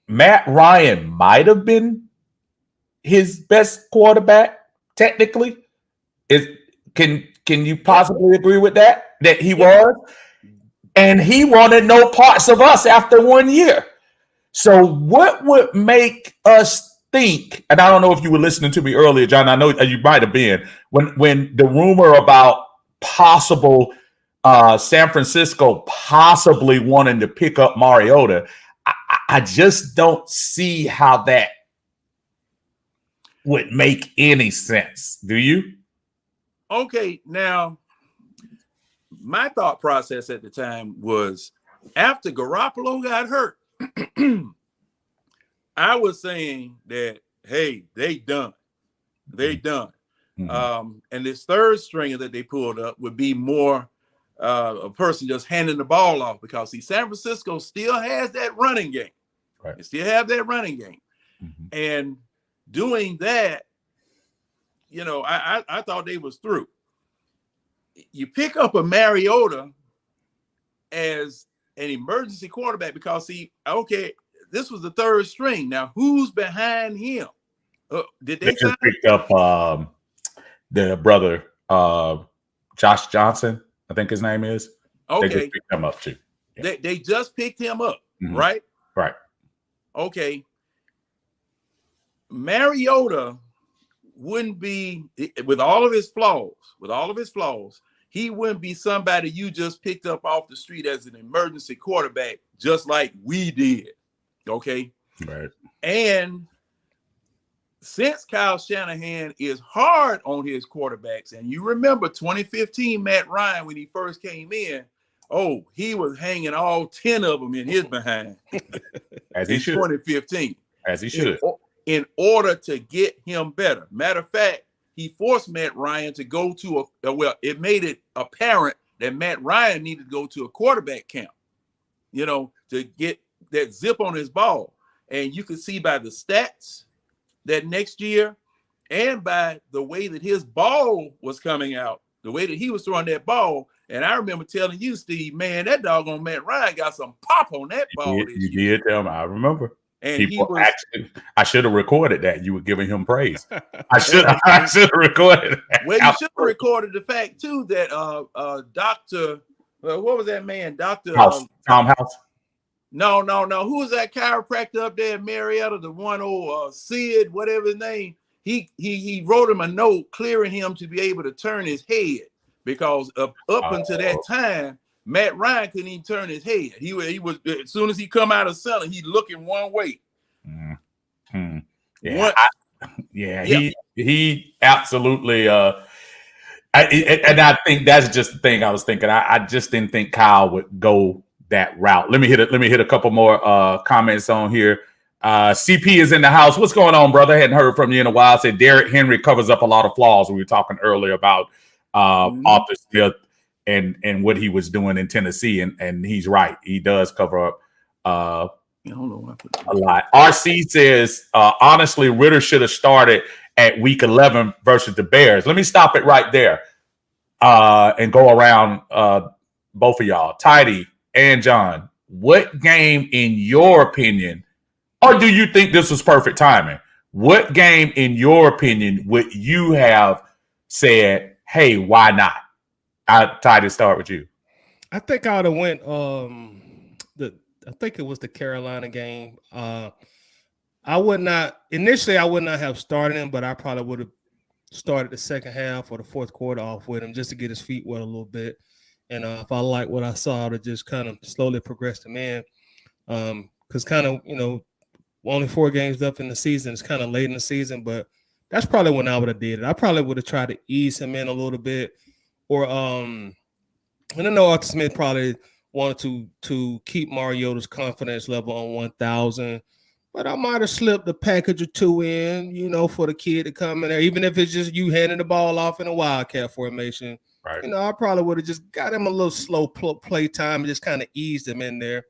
Matt Ryan might have been his best quarterback technically. Can you possibly agree with that he was? And he wanted no parts of us after 1 year. So what would make us think, and I don't know if you were listening to me earlier, John, I know you might have been, when the rumor about possible San Francisco possibly wanting to pick up Mariota, I just don't see how that would make any sense. Do you? Okay, now my thought process at the time was after Garoppolo got hurt, I was saying that, hey, they done. Mm-hmm. And this third stringer that they pulled up would be more a person just handing the ball off, because see, San Francisco still has that running game. Right. They still have that running game. Mm-hmm. And doing that, I thought they was through. You pick up a Mariota as an emergency quarterback because, see, okay, this was the third string. Now, who's behind him? Did they just picked up the brother, Josh Johnson, I think his name is. Okay. They just picked him up too. Yeah. They just picked him up, mm-hmm. right? Right. Okay. Mariota wouldn't be, with all of his flaws, he wouldn't be somebody you just picked up off the street as an emergency quarterback, just like we did. Okay. Right. And since Kyle Shanahan is hard on his quarterbacks, and you remember 2015 Matt Ryan when he first came in, he was hanging all 10 of them in his behind. As he should. 2015. As he should. In order to get him better. Matter of fact, he forced Matt Ryan to go to it made it apparent that Matt Ryan needed to go to a quarterback camp, to get that zip on his ball. And you could see by the stats that next year, and by the way that his ball was coming out, the way that he was throwing that ball. And I remember telling you, Steve, man, that doggone Matt Ryan got some pop on that ball. You did tell me. I remember. And I should have recorded that. You were giving him praise. I should have recorded that. Well, you should have recorded the fact too that Dr. What was that man? Dr. Tom House. No. Who was that chiropractor up there in Marietta? The one old Sid, whatever his name. He wrote him a note clearing him to be able to turn his head because up until that time, Matt Ryan couldn't even turn his head. He was as soon as he come out of center, he looking one way. Mm-hmm. Yeah, he absolutely. And I think that's just the thing I was thinking. I just didn't think Kyle would go that route. Let me hit a couple more comments on here. CP is in the house. What's going on, brother? Hadn't heard from you in a while. Said Derrick Henry covers up a lot of flaws. We were talking earlier about Arthur Smith and what he was doing in Tennessee, and he's right. He does cover up a lot. RC says honestly, Ritter should have started at week 11 versus the Bears. Let me stop it right there and go around both of y'all, Tidy and John. What game, in your opinion, or do you think this was perfect timing? What game, in your opinion, would you have said, hey, why not? Tidy, start with you. I think I would have went I think it was the Carolina game. I would not have started him, but I probably would have started the second half or the fourth quarter off with him just to get his feet wet a little bit. And if I like what I saw, to just kind of slowly progress him in. Because kind of, only 4 games left in the season. It's kind of late in the season, but that's probably when I would have did it. I probably would have tried to ease him in a little bit. Or and I know Arthur Smith probably wanted to keep Mariota's confidence level on 1,000. But I might have slipped a package or 2 in, for the kid to come in there, even if it's just you handing the ball off in a wildcat formation. Right. I probably would have just got him a little slow play time and just kind of eased him in there.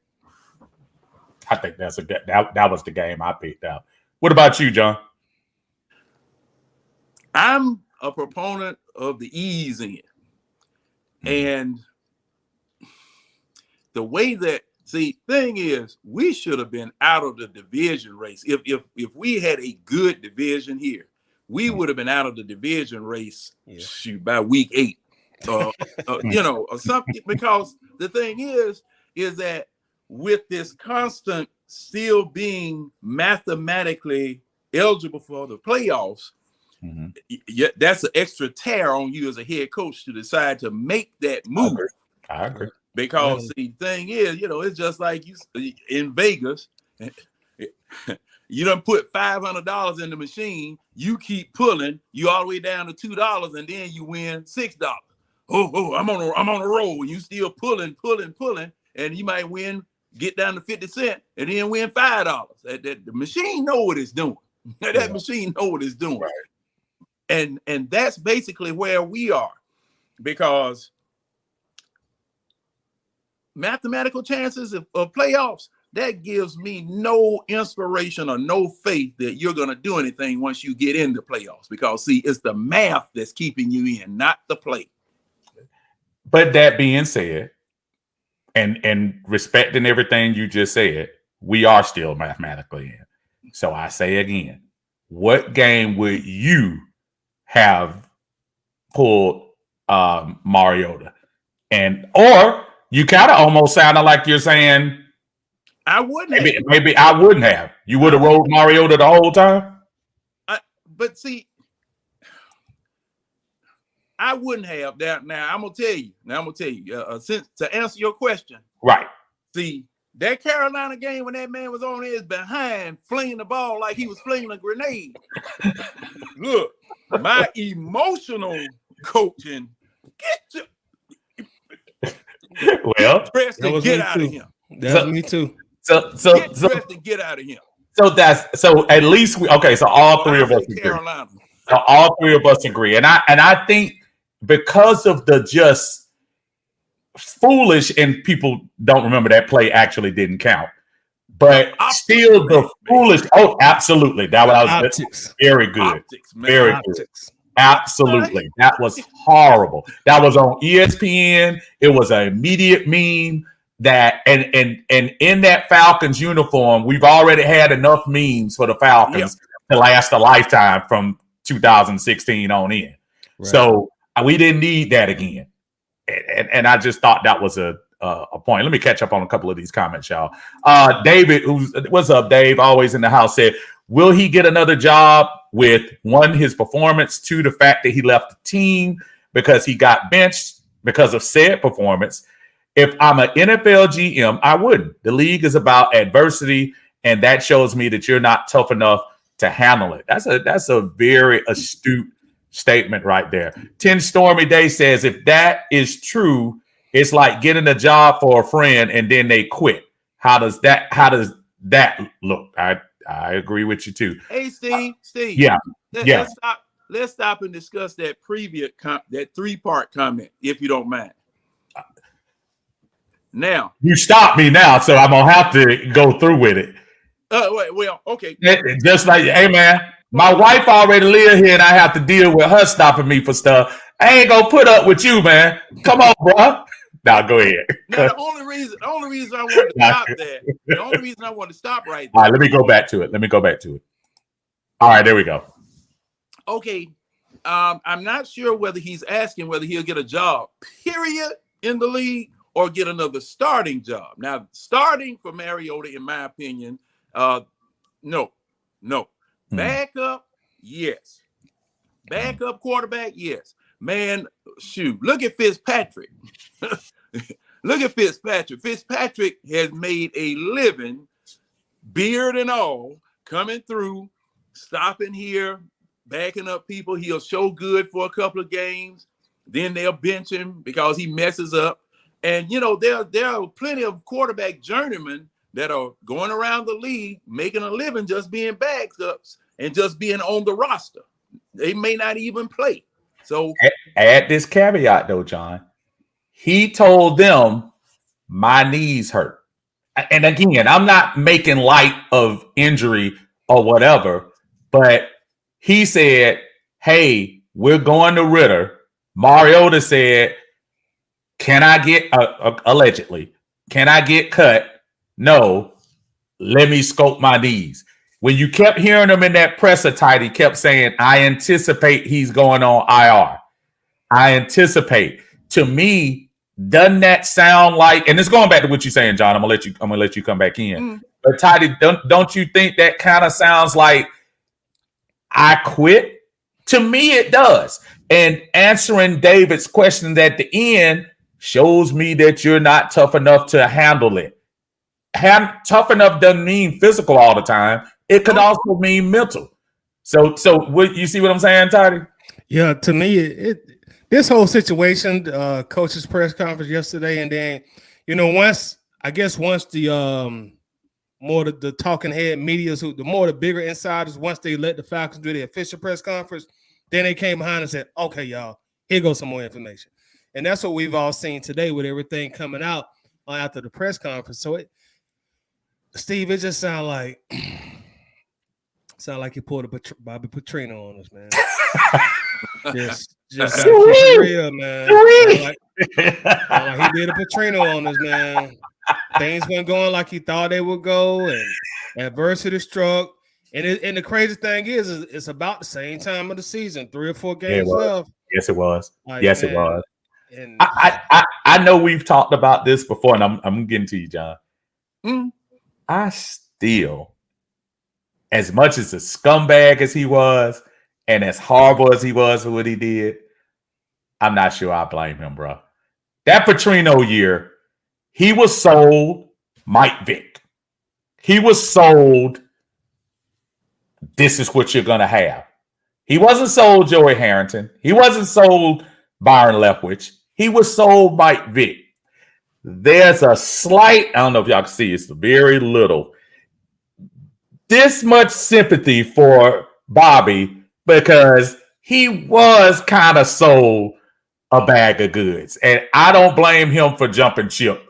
I think that was the game I picked out. What about you, John? I'm a proponent of the ease in. And the way that thing is, we should have been out of the division race. If we had a good division here, we would have been out of the division race by week 8, or something. Because the thing is that with this constant still being mathematically eligible for the playoffs, that's an extra tear on you as a head coach to decide to make that move. I agree. Because the thing is, it's just like you in Vegas, you done put $500 in the machine, you keep pulling, you all the way down to $2, and then you win $6. I'm on a roll, and you still pulling, and you might get down to 50 cents, and then win $5. The machine know what it's doing. That machine know what it's doing. Right. And that's basically where we are, because mathematical chances of playoffs, that gives me no inspiration or no faith that you're going to do anything once you get into playoffs, because it's the math that's keeping you in, not the play. But that being said, and respecting everything you just said, we are still mathematically in. So I say again, what game would you have pulled Mariota? Or you kind of almost sounded like you're saying, I wouldn't have. Maybe I wouldn't have. You would have rolled Mariota the whole time? But I wouldn't have. Now I'm gonna tell you. Since to answer your question, right? That Carolina game when that man was on his behind, flinging the ball like he was flinging a grenade. Look, my emotional coaching. Well, get out of him. That's me too. So get out of him. So at least so all three of us agree. Carolina. So all three of us agree, and I think because of the just foolish, and people don't remember that play actually didn't count, but still the foolish. Oh, absolutely, that was very good, very good. Absolutely, that was horrible. That was on ESPN. It was an immediate meme. That and in that Falcons uniform, we've already had enough memes for the Falcons to last a lifetime from 2016 on in. Right. So we didn't need that again. And I just thought that was a point. Let me catch up on a couple of these comments, y'all. David, what's up, Dave? Always in the house, said, will he get another job with 1, his performance, 2, the fact that he left the team because he got benched because of said performance. If I'm an NFL GM, I wouldn't. The league is about adversity, and that shows me that you're not tough enough to handle it. That's a very astute statement right there. 10 Stormy Day says, if that is true, it's like getting a job for a friend and then they quit. How does that look? I agree with you too. Hey, Steve. Yeah. Let's stop and discuss that previous that 3-part comment, if you don't mind. Now you stop me now, so I'm gonna have to go through with it. Well, okay. Just like, hey man, my wife already live here, and I have to deal with her stopping me for stuff. I ain't gonna put up with you, man. Come on, bro. Now go ahead. Now the only reason I wanted to stop that. The only reason I wanted to stop right there. All right, let me go back to it. All right, there we go. Okay. I'm not sure whether he's asking whether he'll get a job, period, in the league, or get another starting job. Now, starting for Mariota, in my opinion, no. Backup, yes. Backup quarterback, yes. Man, shoot, look at Fitzpatrick. Look at Fitzpatrick. Fitzpatrick has made a living, beard and all, coming through, stopping here, backing up people. He'll show good for a couple of games. Then they'll bench him because he messes up. And, you know, there are plenty of quarterback journeymen that are going around the league, making a living just being backups and just being on the roster. They may not even play. So add this caveat, though, John. He told them, my knees hurt. And again, I'm not making light of injury or whatever, but he said, hey, we're going to Ritter. Mariota said, can I get, allegedly, can I get cut? No, let me scope my knees. When you kept hearing him in that presser tight, he kept saying, I anticipate he's going on IR. I anticipate. To me, doesn't that sound like, and it's going back to what you're saying, John, I'm gonna let you come back in. But Tidy, don't you think that kind of sounds like I quit? To me, it does. And answering David's questions at the end shows me that you're not tough enough to handle it. Tough enough doesn't mean physical all the time. It could also mean mental. So what you see what I'm saying, Tidy? Yeah, to me, this whole situation, coach's press conference yesterday, and then, you know, once the more the talking head medias, the bigger insiders, once they let the Falcons do the official press conference, then they came behind and said, okay, y'all, here goes some more information. And that's what we've all seen today with everything coming out after the press conference. So Steve, it just sound like you pulled a Bobby Petrino on us, man. just gotta keep it real, man. Like he did a Petrino on us, man. Things weren't going like he thought they would go, and adversity struck. And the crazy thing is it's about the same time of the season, 3 or 4 games left. Yes, it was. Like, yes, man, it was. And I know we've talked about this before, and I'm getting to you, John. I still, as much as a scumbag as he was, and as horrible as he was for what he did, I'm not sure I blame him, bro. That Petrino year, he was sold Mike Vick. He was sold, this is what you're going to have. He wasn't sold Joey Harrington. He wasn't sold Byron Leftwich. He was sold Mike Vick. There's a slight, I don't know if y'all can see, it's very little, this much sympathy for Bobby because he was kind of sold a bag of goods. And I don't blame him for jumping ship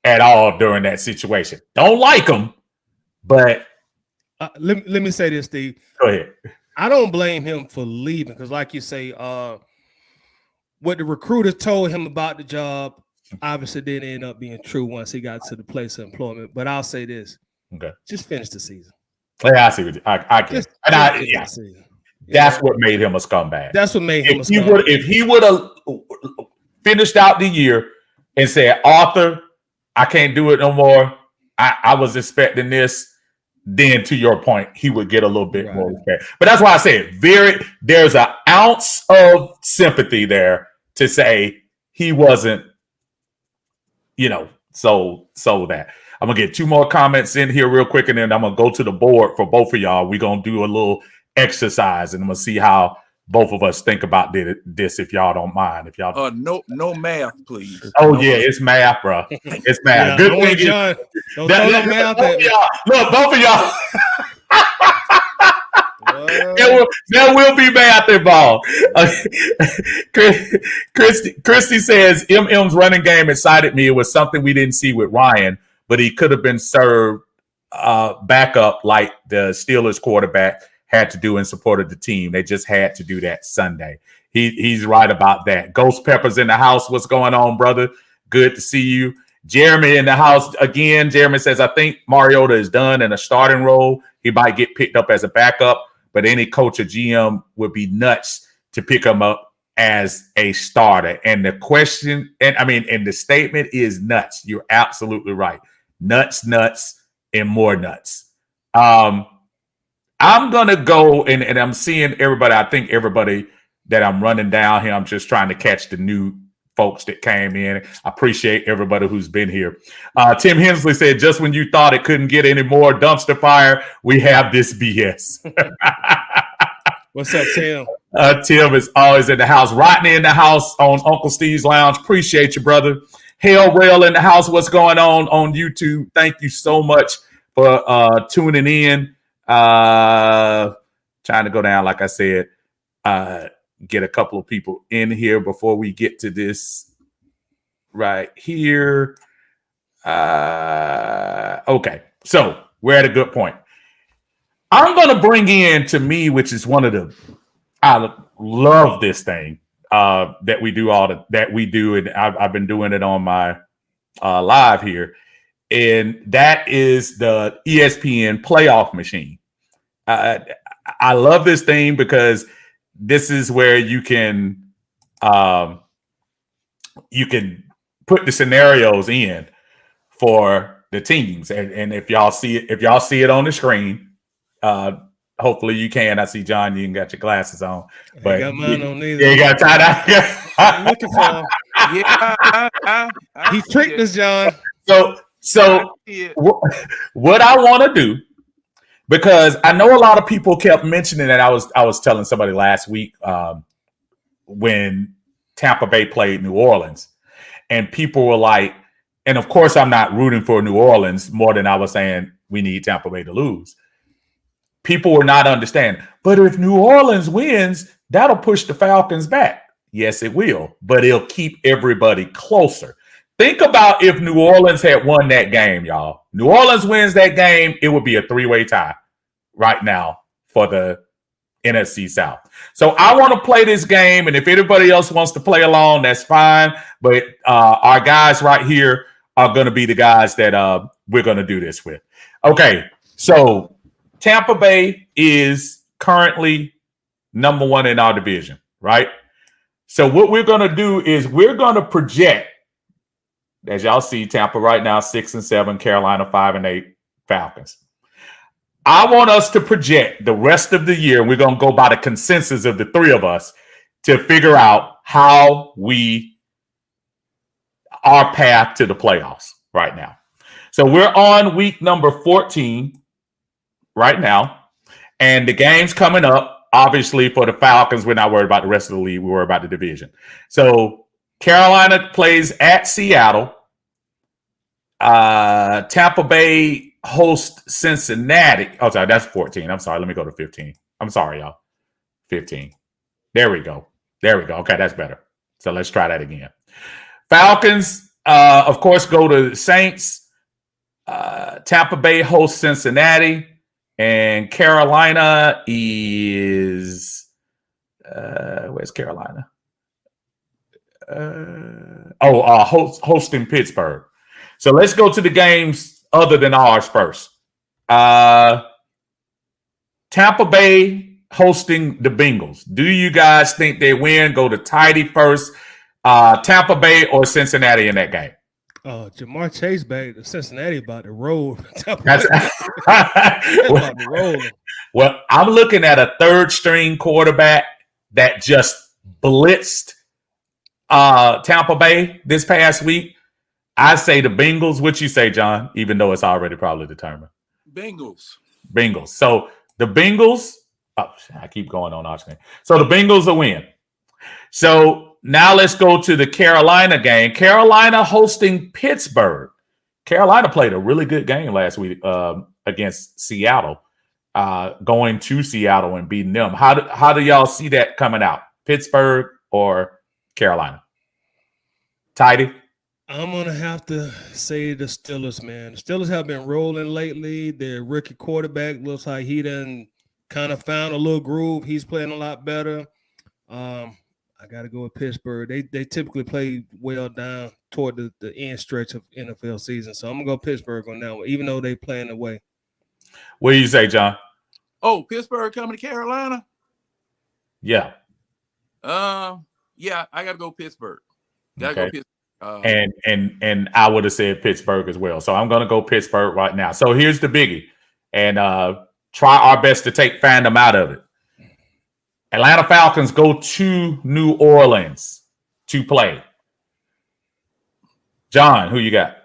at all during that situation. Don't like him, but let me say this, Steve. Go ahead. I don't blame him for leaving because, like you say, what the recruiter told him about the job obviously didn't end up being true once he got to the place of employment. But I'll say this: just finish the season. Yeah, I see what I get. That's what made him a scumbag. That's what made him a scumbag. If he would have finished out the year and said, Arthur, I can't do it no more. I was expecting this. Then, to your point, he would get a little bit more respect. But that's why I said there's an ounce of sympathy there to say he wasn't, so that. I'm going to get 2 more comments in here real quick, and then I'm going to go to the board for both of y'all. We're going to do a little exercise, and I'm going to see how both of us think about this, if y'all don't mind. If y'all no math, please. Oh, yeah, it's math, bro. It's math. Good thing John, don't throw no math at me. Look, both of y'all. There will be math involved. Christy says MM's running game excited me. It was something we didn't see with Ryan, but he could have been served backup like the Steelers quarterback had to do in support of the team. They just had to do that Sunday. He's right about that. Ghost Pepper's in the house. What's going on, brother? Good to see you. Jeremy in the house again. Jeremy says, I think Mariota is done in a starting role. He might get picked up as a backup, but any coach or GM would be nuts to pick him up as a starter. And the question, and the statement is nuts. You're absolutely right. Nuts, and more nuts. I'm going to go, and I'm seeing everybody. I think everybody that I'm running down here, I'm just trying to catch the new folks that came in. I appreciate everybody who's been here. Tim Hensley said, just when you thought it couldn't get any more dumpster fire, we have this BS. What's up, Tim? Tim is always in the house. Rodney in the house on Uncle Steve's Lounge. Appreciate you, brother. Hell Rail in the house. What's going on YouTube? Thank you so much for tuning in. Trying to go down, like I said, get a couple of people in here before we get to this right here. Okay, so we're at a good point. I'm going to bring in, to me, which is one of the, I love this thing that we do and I've been doing it on my live here, and that is the ESPN playoff machine. I love this thing because this is where you can put the scenarios in for the teams, and if y'all see it on the screen, hopefully you can. I see John, you ain't got your glasses on, but I got mine on neither. Yeah, you got tied out. I'm looking for him. Yeah, He tricked us, John. So what I want to do, because I know a lot of people kept mentioning that. I was telling somebody last week when Tampa Bay played New Orleans, and people were like, and of course I'm not rooting for New Orleans more than I was saying we need Tampa Bay to lose. People were not understanding. But if New Orleans wins, that'll push the Falcons back. Yes, it will, but it'll keep everybody closer. Think about if New Orleans had won that game, y'all. New Orleans wins that game, it would be a 3-way tie right now for the NFC South. So I want to play this game, and if anybody else wants to play along, that's fine. But our guys right here are going to be the guys that we're going to do this with. Okay, so Tampa Bay is currently number 1 in our division, right? So what we're going to do is we're going to project, as y'all see, Tampa right now 6-7, Carolina 5-8, Falcons. I want us to project the rest of the year, and we're going to go by the consensus of the three of us to figure out how our path to the playoffs right now. So we're on week number 14 right now, and the game's coming up. Obviously, for the Falcons, we're not worried about the rest of the league. We're worried about the division. So Carolina plays at Seattle. Tampa Bay hosts Cincinnati. Oh, sorry, that's 14. I'm sorry. Let me go to 15. I'm sorry, y'all. 15. There we go. Okay, that's better. So let's try that again. Falcons, of course, go to Saints. Tampa Bay hosts Cincinnati. And Carolina is where's Carolina? Hosting Pittsburgh. So let's go to the games other than ours first. Tampa Bay hosting the Bengals. Do you guys think they win? Go to Tidy first. Tampa Bay or Cincinnati in that game? Jamar Chase back to Cincinnati about to roll. That's about to roll. Well, I'm looking at a third string quarterback that just blitzed Tampa Bay this past week. I say the Bengals. What you say, John? Even though it's already probably determined. Bengals. So the Bengals. Oh, I keep going on alternate. So the Bengals will win. So now let's go to the Carolina game. Carolina hosting Pittsburgh. Carolina played a really good game last week against Seattle, going to Seattle and beating them. How do y'all see that coming out? Pittsburgh or Carolina? Tidy? I'm going to have to say the Steelers, man. The Steelers have been rolling lately. Their rookie quarterback looks like he done kind of found a little groove. He's playing a lot better. I got to go with Pittsburgh. They typically play well down toward the end stretch of NFL season. So I'm going to go Pittsburgh on that one, even though they playing away. What do you say, John? Oh, Pittsburgh coming to Carolina? Yeah. Yeah, I got to go Pittsburgh. Got to go Pittsburgh. And I would have said Pittsburgh as well. So I'm going to go Pittsburgh right now. So here's the biggie. And try our best to take fandom out of it. Atlanta Falcons go to New Orleans to play. John, who you got?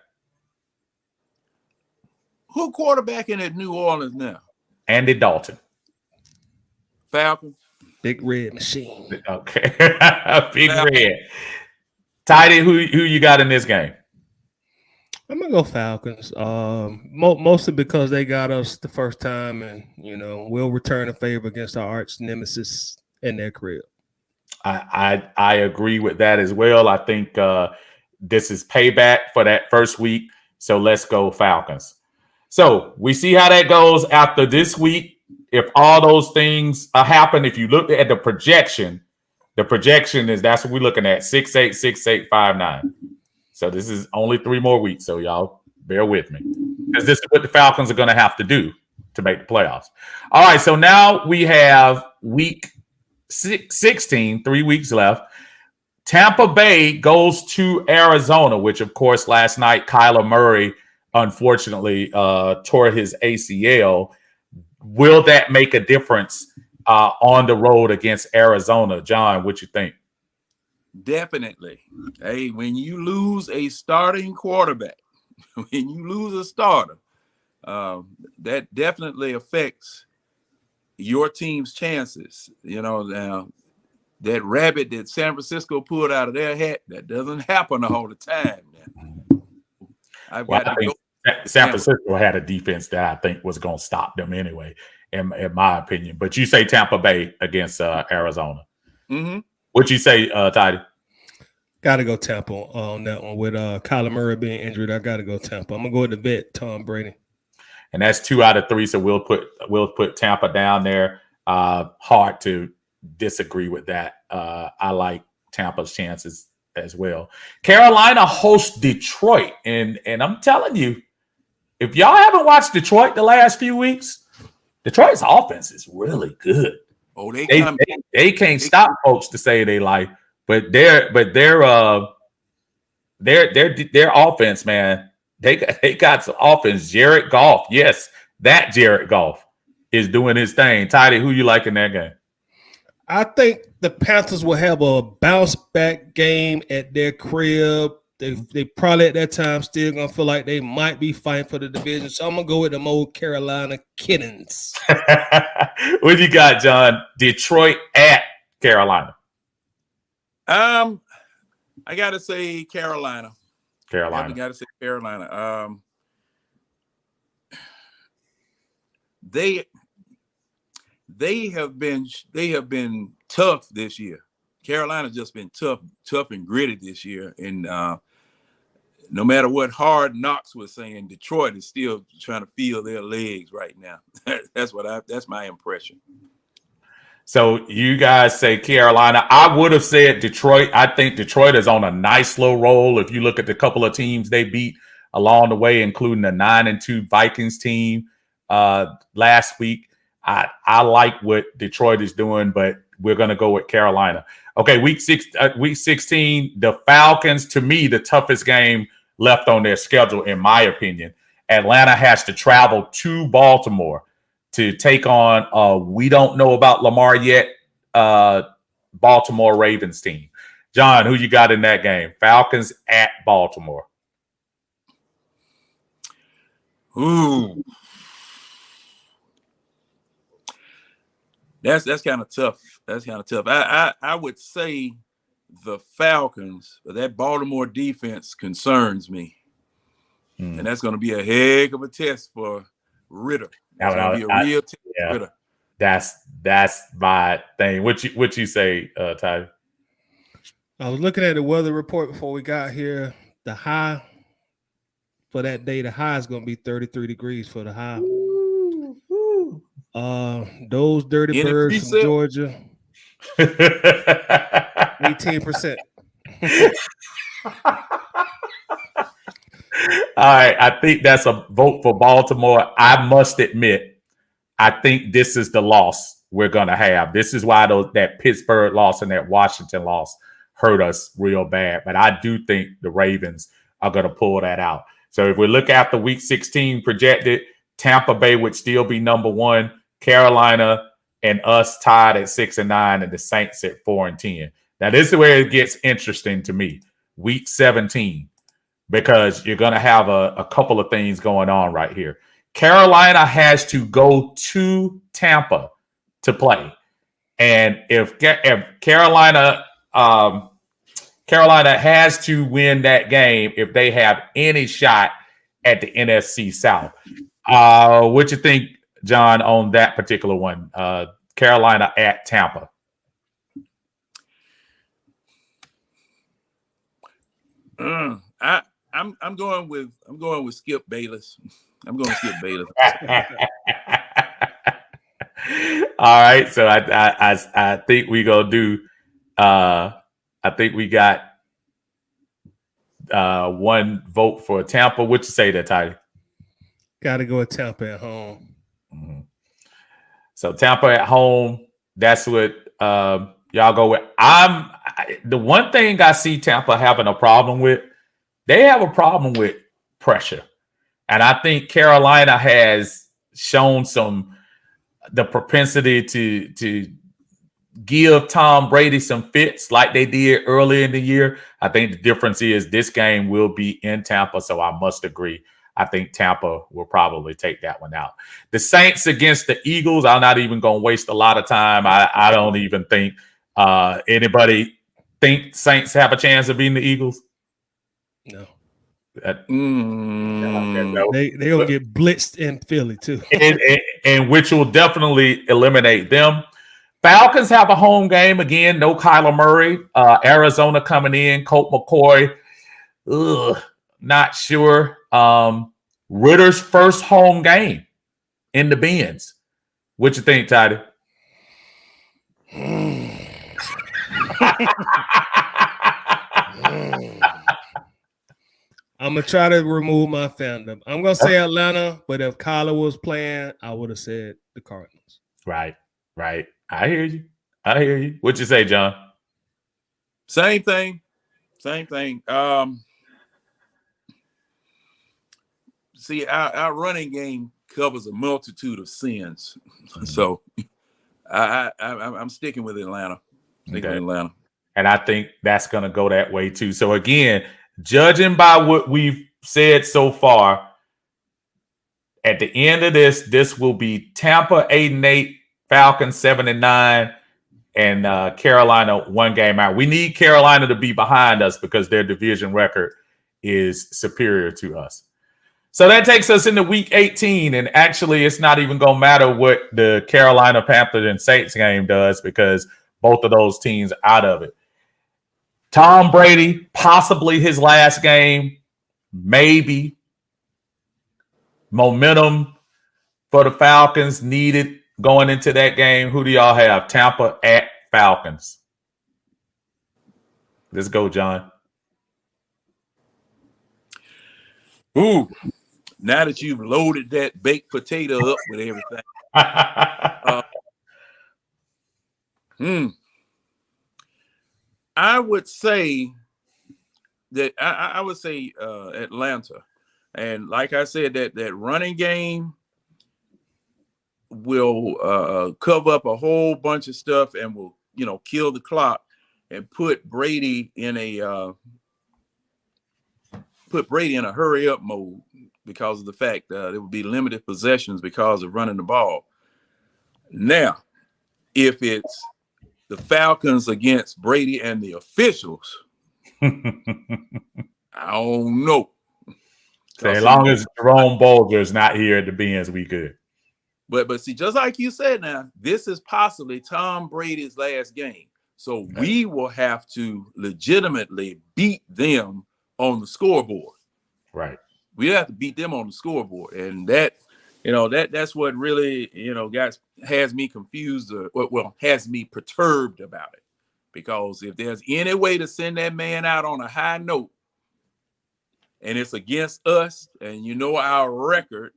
Who quarterbacking at New Orleans now? Andy Dalton. Falcons. Big Red Machine. Okay. Big Red. Tidy, who you got in this game? I'm gonna go Falcons. Mostly because they got us the first time, and we'll return a favor against our arch nemesis in their crib. I agree with that as well. I think this is payback for that first week. So let's go Falcons. So we see how that goes after this week. If all those things happen, if you look at the projection is that's what we're looking at: 6-8, 6-8, 5-9. So this is only 3 more weeks. So y'all bear with me, because this is what the Falcons are going to have to do to make the playoffs. All right. So now we have week 16, 3 weeks left. Tampa Bay goes to Arizona, which of course last night Kyler Murray unfortunately tore his ACL. Will that make a difference on the road against Arizona? John, what you think? Definitely. Hey, when you lose a starting quarterback, when you lose a starter, that definitely affects your team's chances. Now that rabbit that San Francisco pulled out of their hat, that doesn't happen all the time. San Francisco had a defense that I think was going to stop them anyway, in my opinion. But you say Tampa Bay against Arizona. Mm-hmm. What you say, Tidy? Got to go Tampa on that one. With Kyler Murray being injured, I got to go Tampa. I'm gonna go with the vet, Tom Brady. And that's 2 out of 3. So we'll put Tampa down there. Hard to disagree with that. I like Tampa's chances as well. Carolina hosts Detroit, and I'm telling you, if y'all haven't watched Detroit the last few weeks, Detroit's offense is really good. Oh, they can't stop folks to say they like, but their offense, man, they got some offense. Jared Goff, yes, that Jared Goff is doing his thing. Tidy, who you like in that game? I think the Panthers will have a bounce back game at their crib. They probably at that time still gonna feel like they might be fighting for the division. So I'm gonna go with them old Carolina Kittens. What you got, John? Detroit at Carolina. I gotta say Carolina. Carolina. I gotta say Carolina. They have been tough this year. Carolina's just been tough and gritty this year. And no matter what Hard Knocks was saying, Detroit is still trying to feel their legs right now. That's my impression. So you guys say Carolina. I would have said Detroit. I think Detroit is on a nice slow roll. If you look at the couple of teams they beat along the way, including the 9-2 Vikings team last week, I like what Detroit is doing, but we're going to go with Carolina. Okay, week 16, the Falcons, to me, the toughest game left on their schedule, in my opinion. Atlanta has to travel to Baltimore to take on we don't know about Lamar yet, Baltimore Ravens team. John, who you got in that game? Falcons at Baltimore. Ooh. That's kind of tough. That's kind of tough. I would say the Falcons, but that Baltimore defense concerns me. And that's going to be a heck of a test for Ritter. It's going to be a real test for Ritter. That's my thing. What you say, Ty? I was looking at the weather report before we got here. The high for that day, the high is going to be 33 degrees for the high. Those dirty birds from Georgia, 18%. All right, I think that's a vote for Baltimore. I must admit, I think this is the loss we're going to have. This is why that Pittsburgh loss and that Washington loss hurt us real bad. But I do think the Ravens are going to pull that out. So if we look at the Week 16 projected, Tampa Bay would still be number one, Carolina and us tied at 6-9, and the Saints at 4-10. Now, this is where it gets interesting to me. Week 17. Because you're going to have a couple of things going on right here. Carolina has to go to Tampa to play. And if Carolina has to win that game if they have any shot at the NFC South. What you think, John, on that particular one? Carolina at Tampa. I'm going with Skip Bayless. I'm going to Skip Bayless. All right, so I think we gonna do. I think we got one vote for Tampa. What you say there, Ty? Got to go with Tampa at home. Mm-hmm. So Tampa at home. That's what y'all go with. The one thing I see Tampa having a problem with. They have a problem with pressure. And I think Carolina has shown the propensity to give Tom Brady some fits like they did earlier in the year. I think the difference is this game will be in Tampa, so I must agree. I think Tampa will probably take that one out. The Saints against the Eagles, I'm not even going to waste a lot of time. I don't even think anybody think Saints have a chance of beating the Eagles. No. They gonna get blitzed in Philly too. and which will definitely eliminate them. Falcons have a home game again. No Kyler Murray. Arizona coming in. Colt McCoy. Not sure. Ritter's first home game in the Benz. What you think, Toddy? I'm going to try to remove my fandom. I'm going to say Atlanta, but if Kyler was playing, I would have said the Cardinals. Right. I hear you. What you say, John? Same thing. See, our running game covers a multitude of sins. Mm-hmm. So I'm sticking with Atlanta. And I think that's going to go that way too. So again, judging by what we've said so far, at the end of this will be Tampa 8-8, Falcons 7-9, and Carolina 1 game out. We need Carolina to be behind us because their division record is superior to us. So that takes us into Week 18, and actually it's not even going to matter what the Carolina Panthers and Saints game does because both of those teams are out of it. Tom Brady, possibly his last game, maybe. Momentum for the Falcons needed going into that game. Who do y'all have? Tampa at Falcons. Let's go, John. Ooh, now that you've loaded that baked potato up with everything. I would say that I would say Atlanta, and like I said, that running game will cover up a whole bunch of stuff and will kill the clock. and put Brady in a hurry up mode because of the fact that it would be limited possessions because of running the ball. Now, if it's the Falcons against Brady and the officials, I don't know. So as long as Jerome Bolger is not here at the Benz, we good. But see, just like you said, now this is possibly Tom Brady's last game, so we will have to legitimately beat them on the scoreboard. Right. We have to beat them on the scoreboard, and that's what really has me confused, has me perturbed about it. Because if there's any way to send that man out on a high note, and it's against us, and our record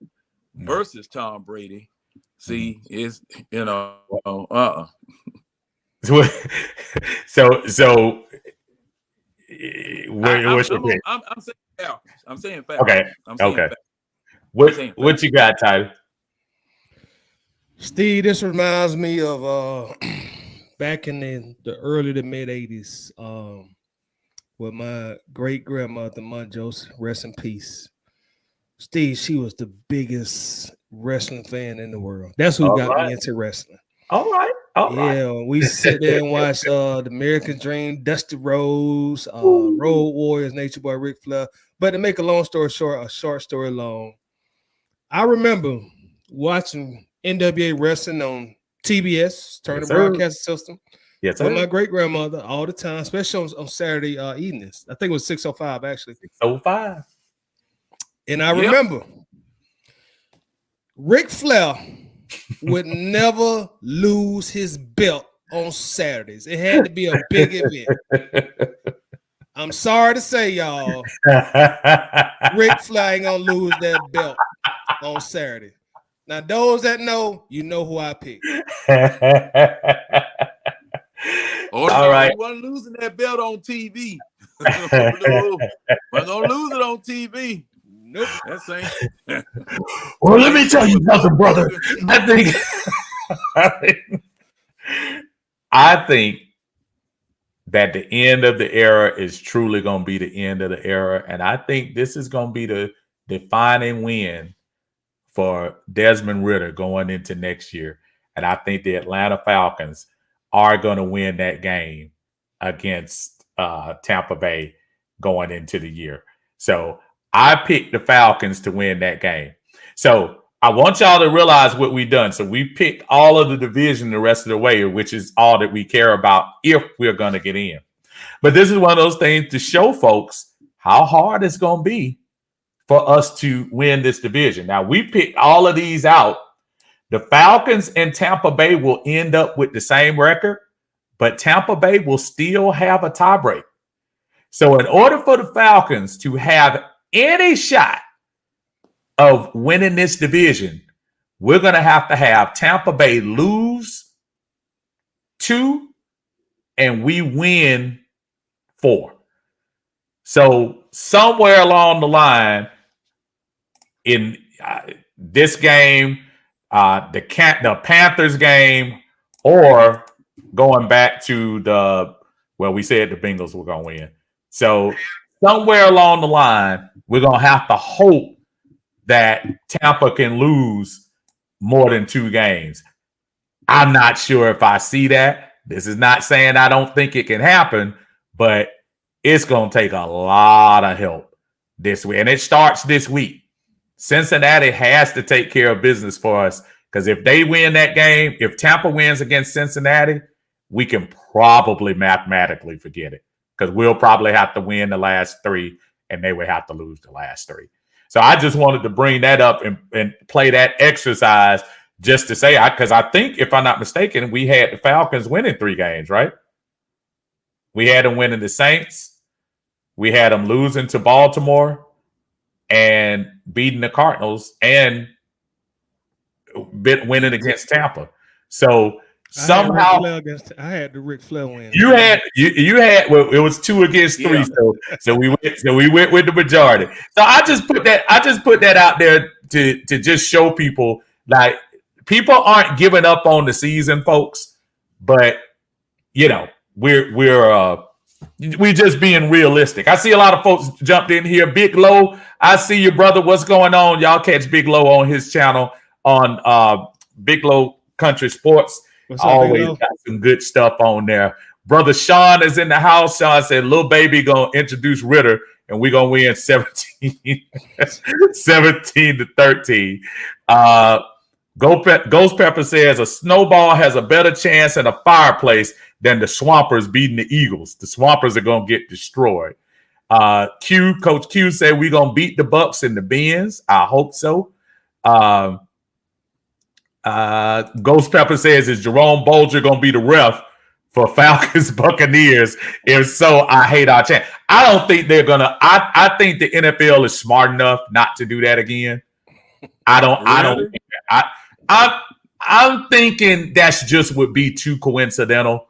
versus Tom Brady, see, is So I'm saying Falcons. Okay. I'm saying okay. Falcons. What you got, Tyler? Steve, this reminds me of back in the early to mid 80s, with my great grandmother, my Joseph, rest in peace. Steve, she was the biggest wrestling fan in the world. That's who got me into wrestling. All right. We sit there and watch the American Dream, Dusty Rhodes, Road Warriors, Nature Boy, Ric Flair. But to make a long story short, a short story long, I remember watching NWA wrestling on TBS, Turner Broadcasting System, with my great grandmother all the time, especially on Saturday evenings. I think it was 6:05 actually. 6:05. And I remember Ric Flair would never lose his belt on Saturdays. It had to be a big event. I'm sorry to say, y'all, Ric Flair ain't gonna lose that belt on Saturday. Now, those that know, you know who I pick. All right, wasn't losing that belt on TV. We're gonna lose it on TV. Nope, that's ain't. Well, let me tell you something, brother. I think that the end of the era is truly going to be the end of the era, and I think this is going to be the defining win for Desmond Ridder going into next year. And I think the Atlanta Falcons are going to win that game against Tampa Bay going into the year. So I picked the Falcons to win that game. So I want y'all to realize what we've done. So we picked all of the division the rest of the way, which is all that we care about if we're going to get in. But this is one of those things to show folks how hard it's going to be for us to win this division. Now, we picked all of these out. The Falcons and Tampa Bay will end up with the same record, but Tampa Bay will still have a tiebreak. So in order for the Falcons to have any shot of winning this division, we're going to have Tampa Bay lose 2 and we win 4. So somewhere along the line in this game, the Panthers game, or going back to we said the Bengals were going to win. So somewhere along the line, we're going to have to hope that Tampa can lose more than 2 games. I'm not sure if I see that. This is not saying I don't think it can happen, but it's going to take a lot of help this week. And it starts this week. Cincinnati has to take care of business for us, because if they win that game, if Tampa wins against Cincinnati, we can probably mathematically forget it, because we'll probably have to win the last 3 and they would have to lose the last 3. So I just wanted to bring that up and play that exercise just to say, because I think, if I'm not mistaken, we had the Falcons winning 3 games, right? We had them winning the Saints. We had them losing to Baltimore and beating the Cardinals and winning against Tampa. So somehow I had the Ric Flair win. You had well, it was 2 against 3, yeah. so we went with the majority. So I just put that out there to just show people, like, people aren't giving up on the season, folks, but we just being realistic. I see a lot of folks jumped in here. Big Low, I see you, brother. What's going on? Y'all catch Big Low on his channel on Big Low Country Sports. What's up, Always got some good stuff on there. Brother Sean is in the house. Sean said, "Little baby gonna introduce Ritter, and we gonna win 17-13." Ghost Pepper says a snowball has a better chance in a fireplace than the Swampers beating the Eagles. The Swampers are gonna get destroyed. Coach Q said we gonna beat the Bucks and the Bens. I hope so. Ghost Pepper says, is Jerome Bolger gonna be the ref for Falcons Buccaneers? If so, I hate our chance. I don't think they're gonna. I think the NFL is smart enough not to do that again. I'm thinking that's just would be too coincidental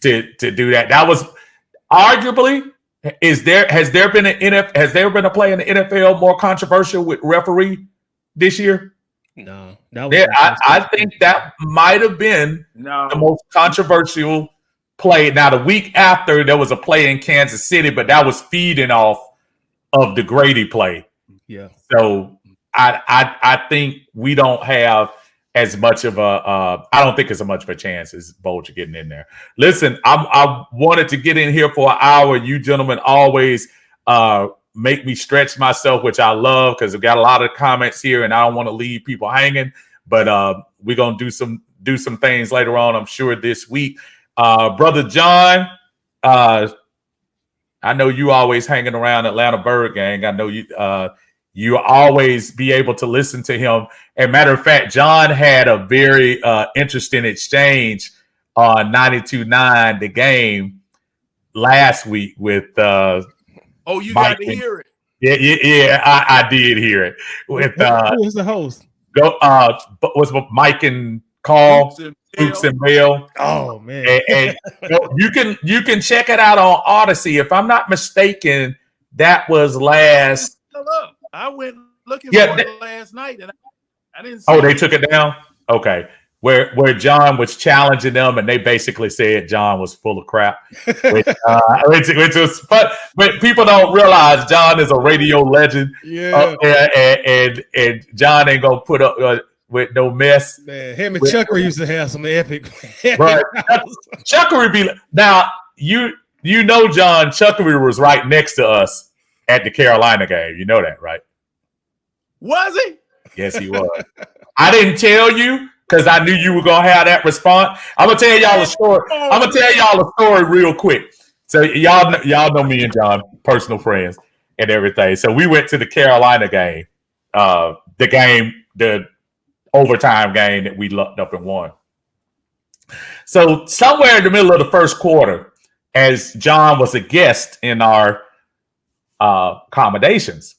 to do that. That was arguably. Has there been a play in the NFL more controversial with referee this year? No, that was I think that might have been the most controversial play. Now, the week after, there was a play in Kansas City, but that was feeding off of the Grady play. Yeah. So I think we don't have as much of a I don't think it's as much of a chance as Bolger getting in there. Listen, I wanted to get in here for an hour. You gentlemen always make me stretch myself, which I love because we've got a lot of comments here and I don't want to leave people hanging. But we're gonna do some things later on, I'm sure, this week. Brother John, I know you always hanging around Atlanta Bird Gang. I know you always be able to listen to him. And matter of fact, John had a very interesting exchange on 92.9 The Game last week with you Mike, got to hear it. Yeah, I did hear it. With who was the host? Was Mike and Carl, Oops and Bell. Oh man. And you can check it out on Odyssey. If I'm not mistaken, that was last. I went looking for it last night and I didn't see they took it down? Okay. Where John was challenging them and they basically said John was full of crap. Which was fun. But people don't realize John is a radio legend. Yeah. And John ain't gonna put up with no mess. Man, him and Chuckery used to have some epic. Right. Chuckery be now you know John Chuckery was right next to us at the Carolina game. You know that, right? Was he? Yes, he was. I didn't tell you because I knew you were gonna have that response. I'm gonna tell y'all a story. I'm gonna tell y'all a story real quick. So y'all know me and John, personal friends and everything. So we went to the Carolina game, the overtime game that we looked up and won. So somewhere in the middle of the first quarter, as John was a guest in our accommodations,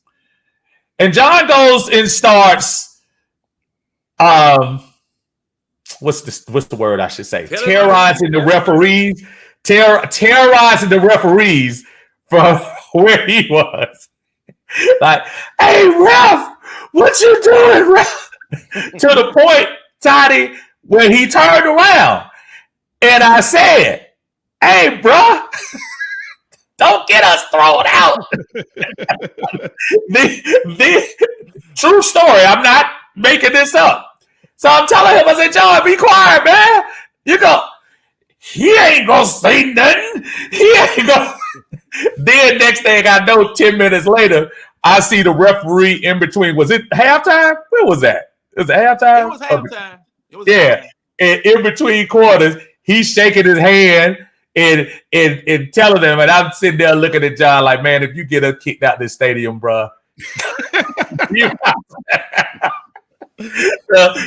and John goes and starts what's the word I should say? Terrorizing the referees, terrorizing the referees from where he was. Like, hey ref, what you doing, ref? To the point, Toddy, when he turned around and I said, hey, bro, don't get us thrown out. the true story. I'm not making this up. So I'm telling him, I said, John, be quiet, man. You go, he ain't gonna say nothing. He ain't gonna. Then next thing I know, 10 minutes later, I see the referee in between. Was it halftime? Where was that? Was it halftime? It was halftime. Halftime. And in between quarters, he's shaking his hand and telling them, and I'm sitting there looking at John like, man, if you get us kicked out this stadium, bro.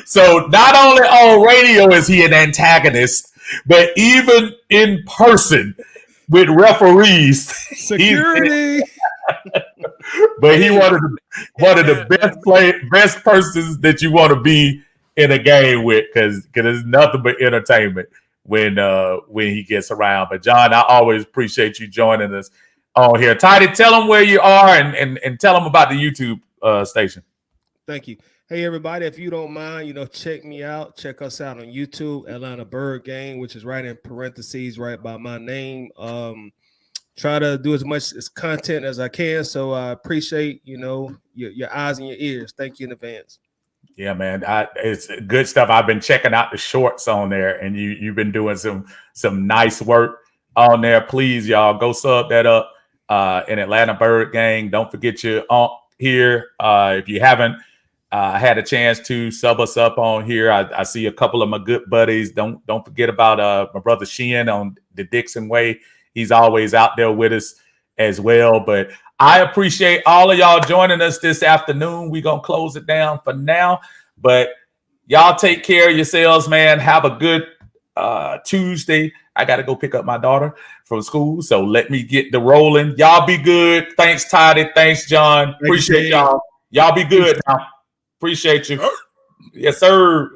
So not only on radio is he an antagonist, but even in person with referees, security. But he one of the best persons that you want to be in a game with, because it's nothing but entertainment when he gets around. But John, I always appreciate you joining us on here. Tidy, tell them where you are and tell them about the YouTube station. Thank you. Hey everybody, if you don't mind, check me out. Check us out on YouTube, Atlanta Bird Gang, which is right in parentheses, right by my name. Try to do as much as content as I can. So I appreciate, your eyes and your ears. Thank you in advance. Yeah, man, it's good stuff. I've been checking out the shorts on there, and you've been doing some nice work on there. Please, y'all, go sub that up in Atlanta Bird Gang. Don't forget your aunt here. If you haven't had a chance to sub us up on here, I see a couple of my good buddies. Don't forget about my brother Sheehan on the Dixon Way. He's always out there with us as well. But I appreciate all of y'all joining us this afternoon. We're going to close it down for now. But y'all take care of yourselves, man. Have a good Tuesday. I got to go pick up my daughter from school. So let me get the rolling. Y'all be good. Thanks, Toddy. Thanks, John. Appreciate y'all. Y'all be good now. Appreciate you. Yes, sir.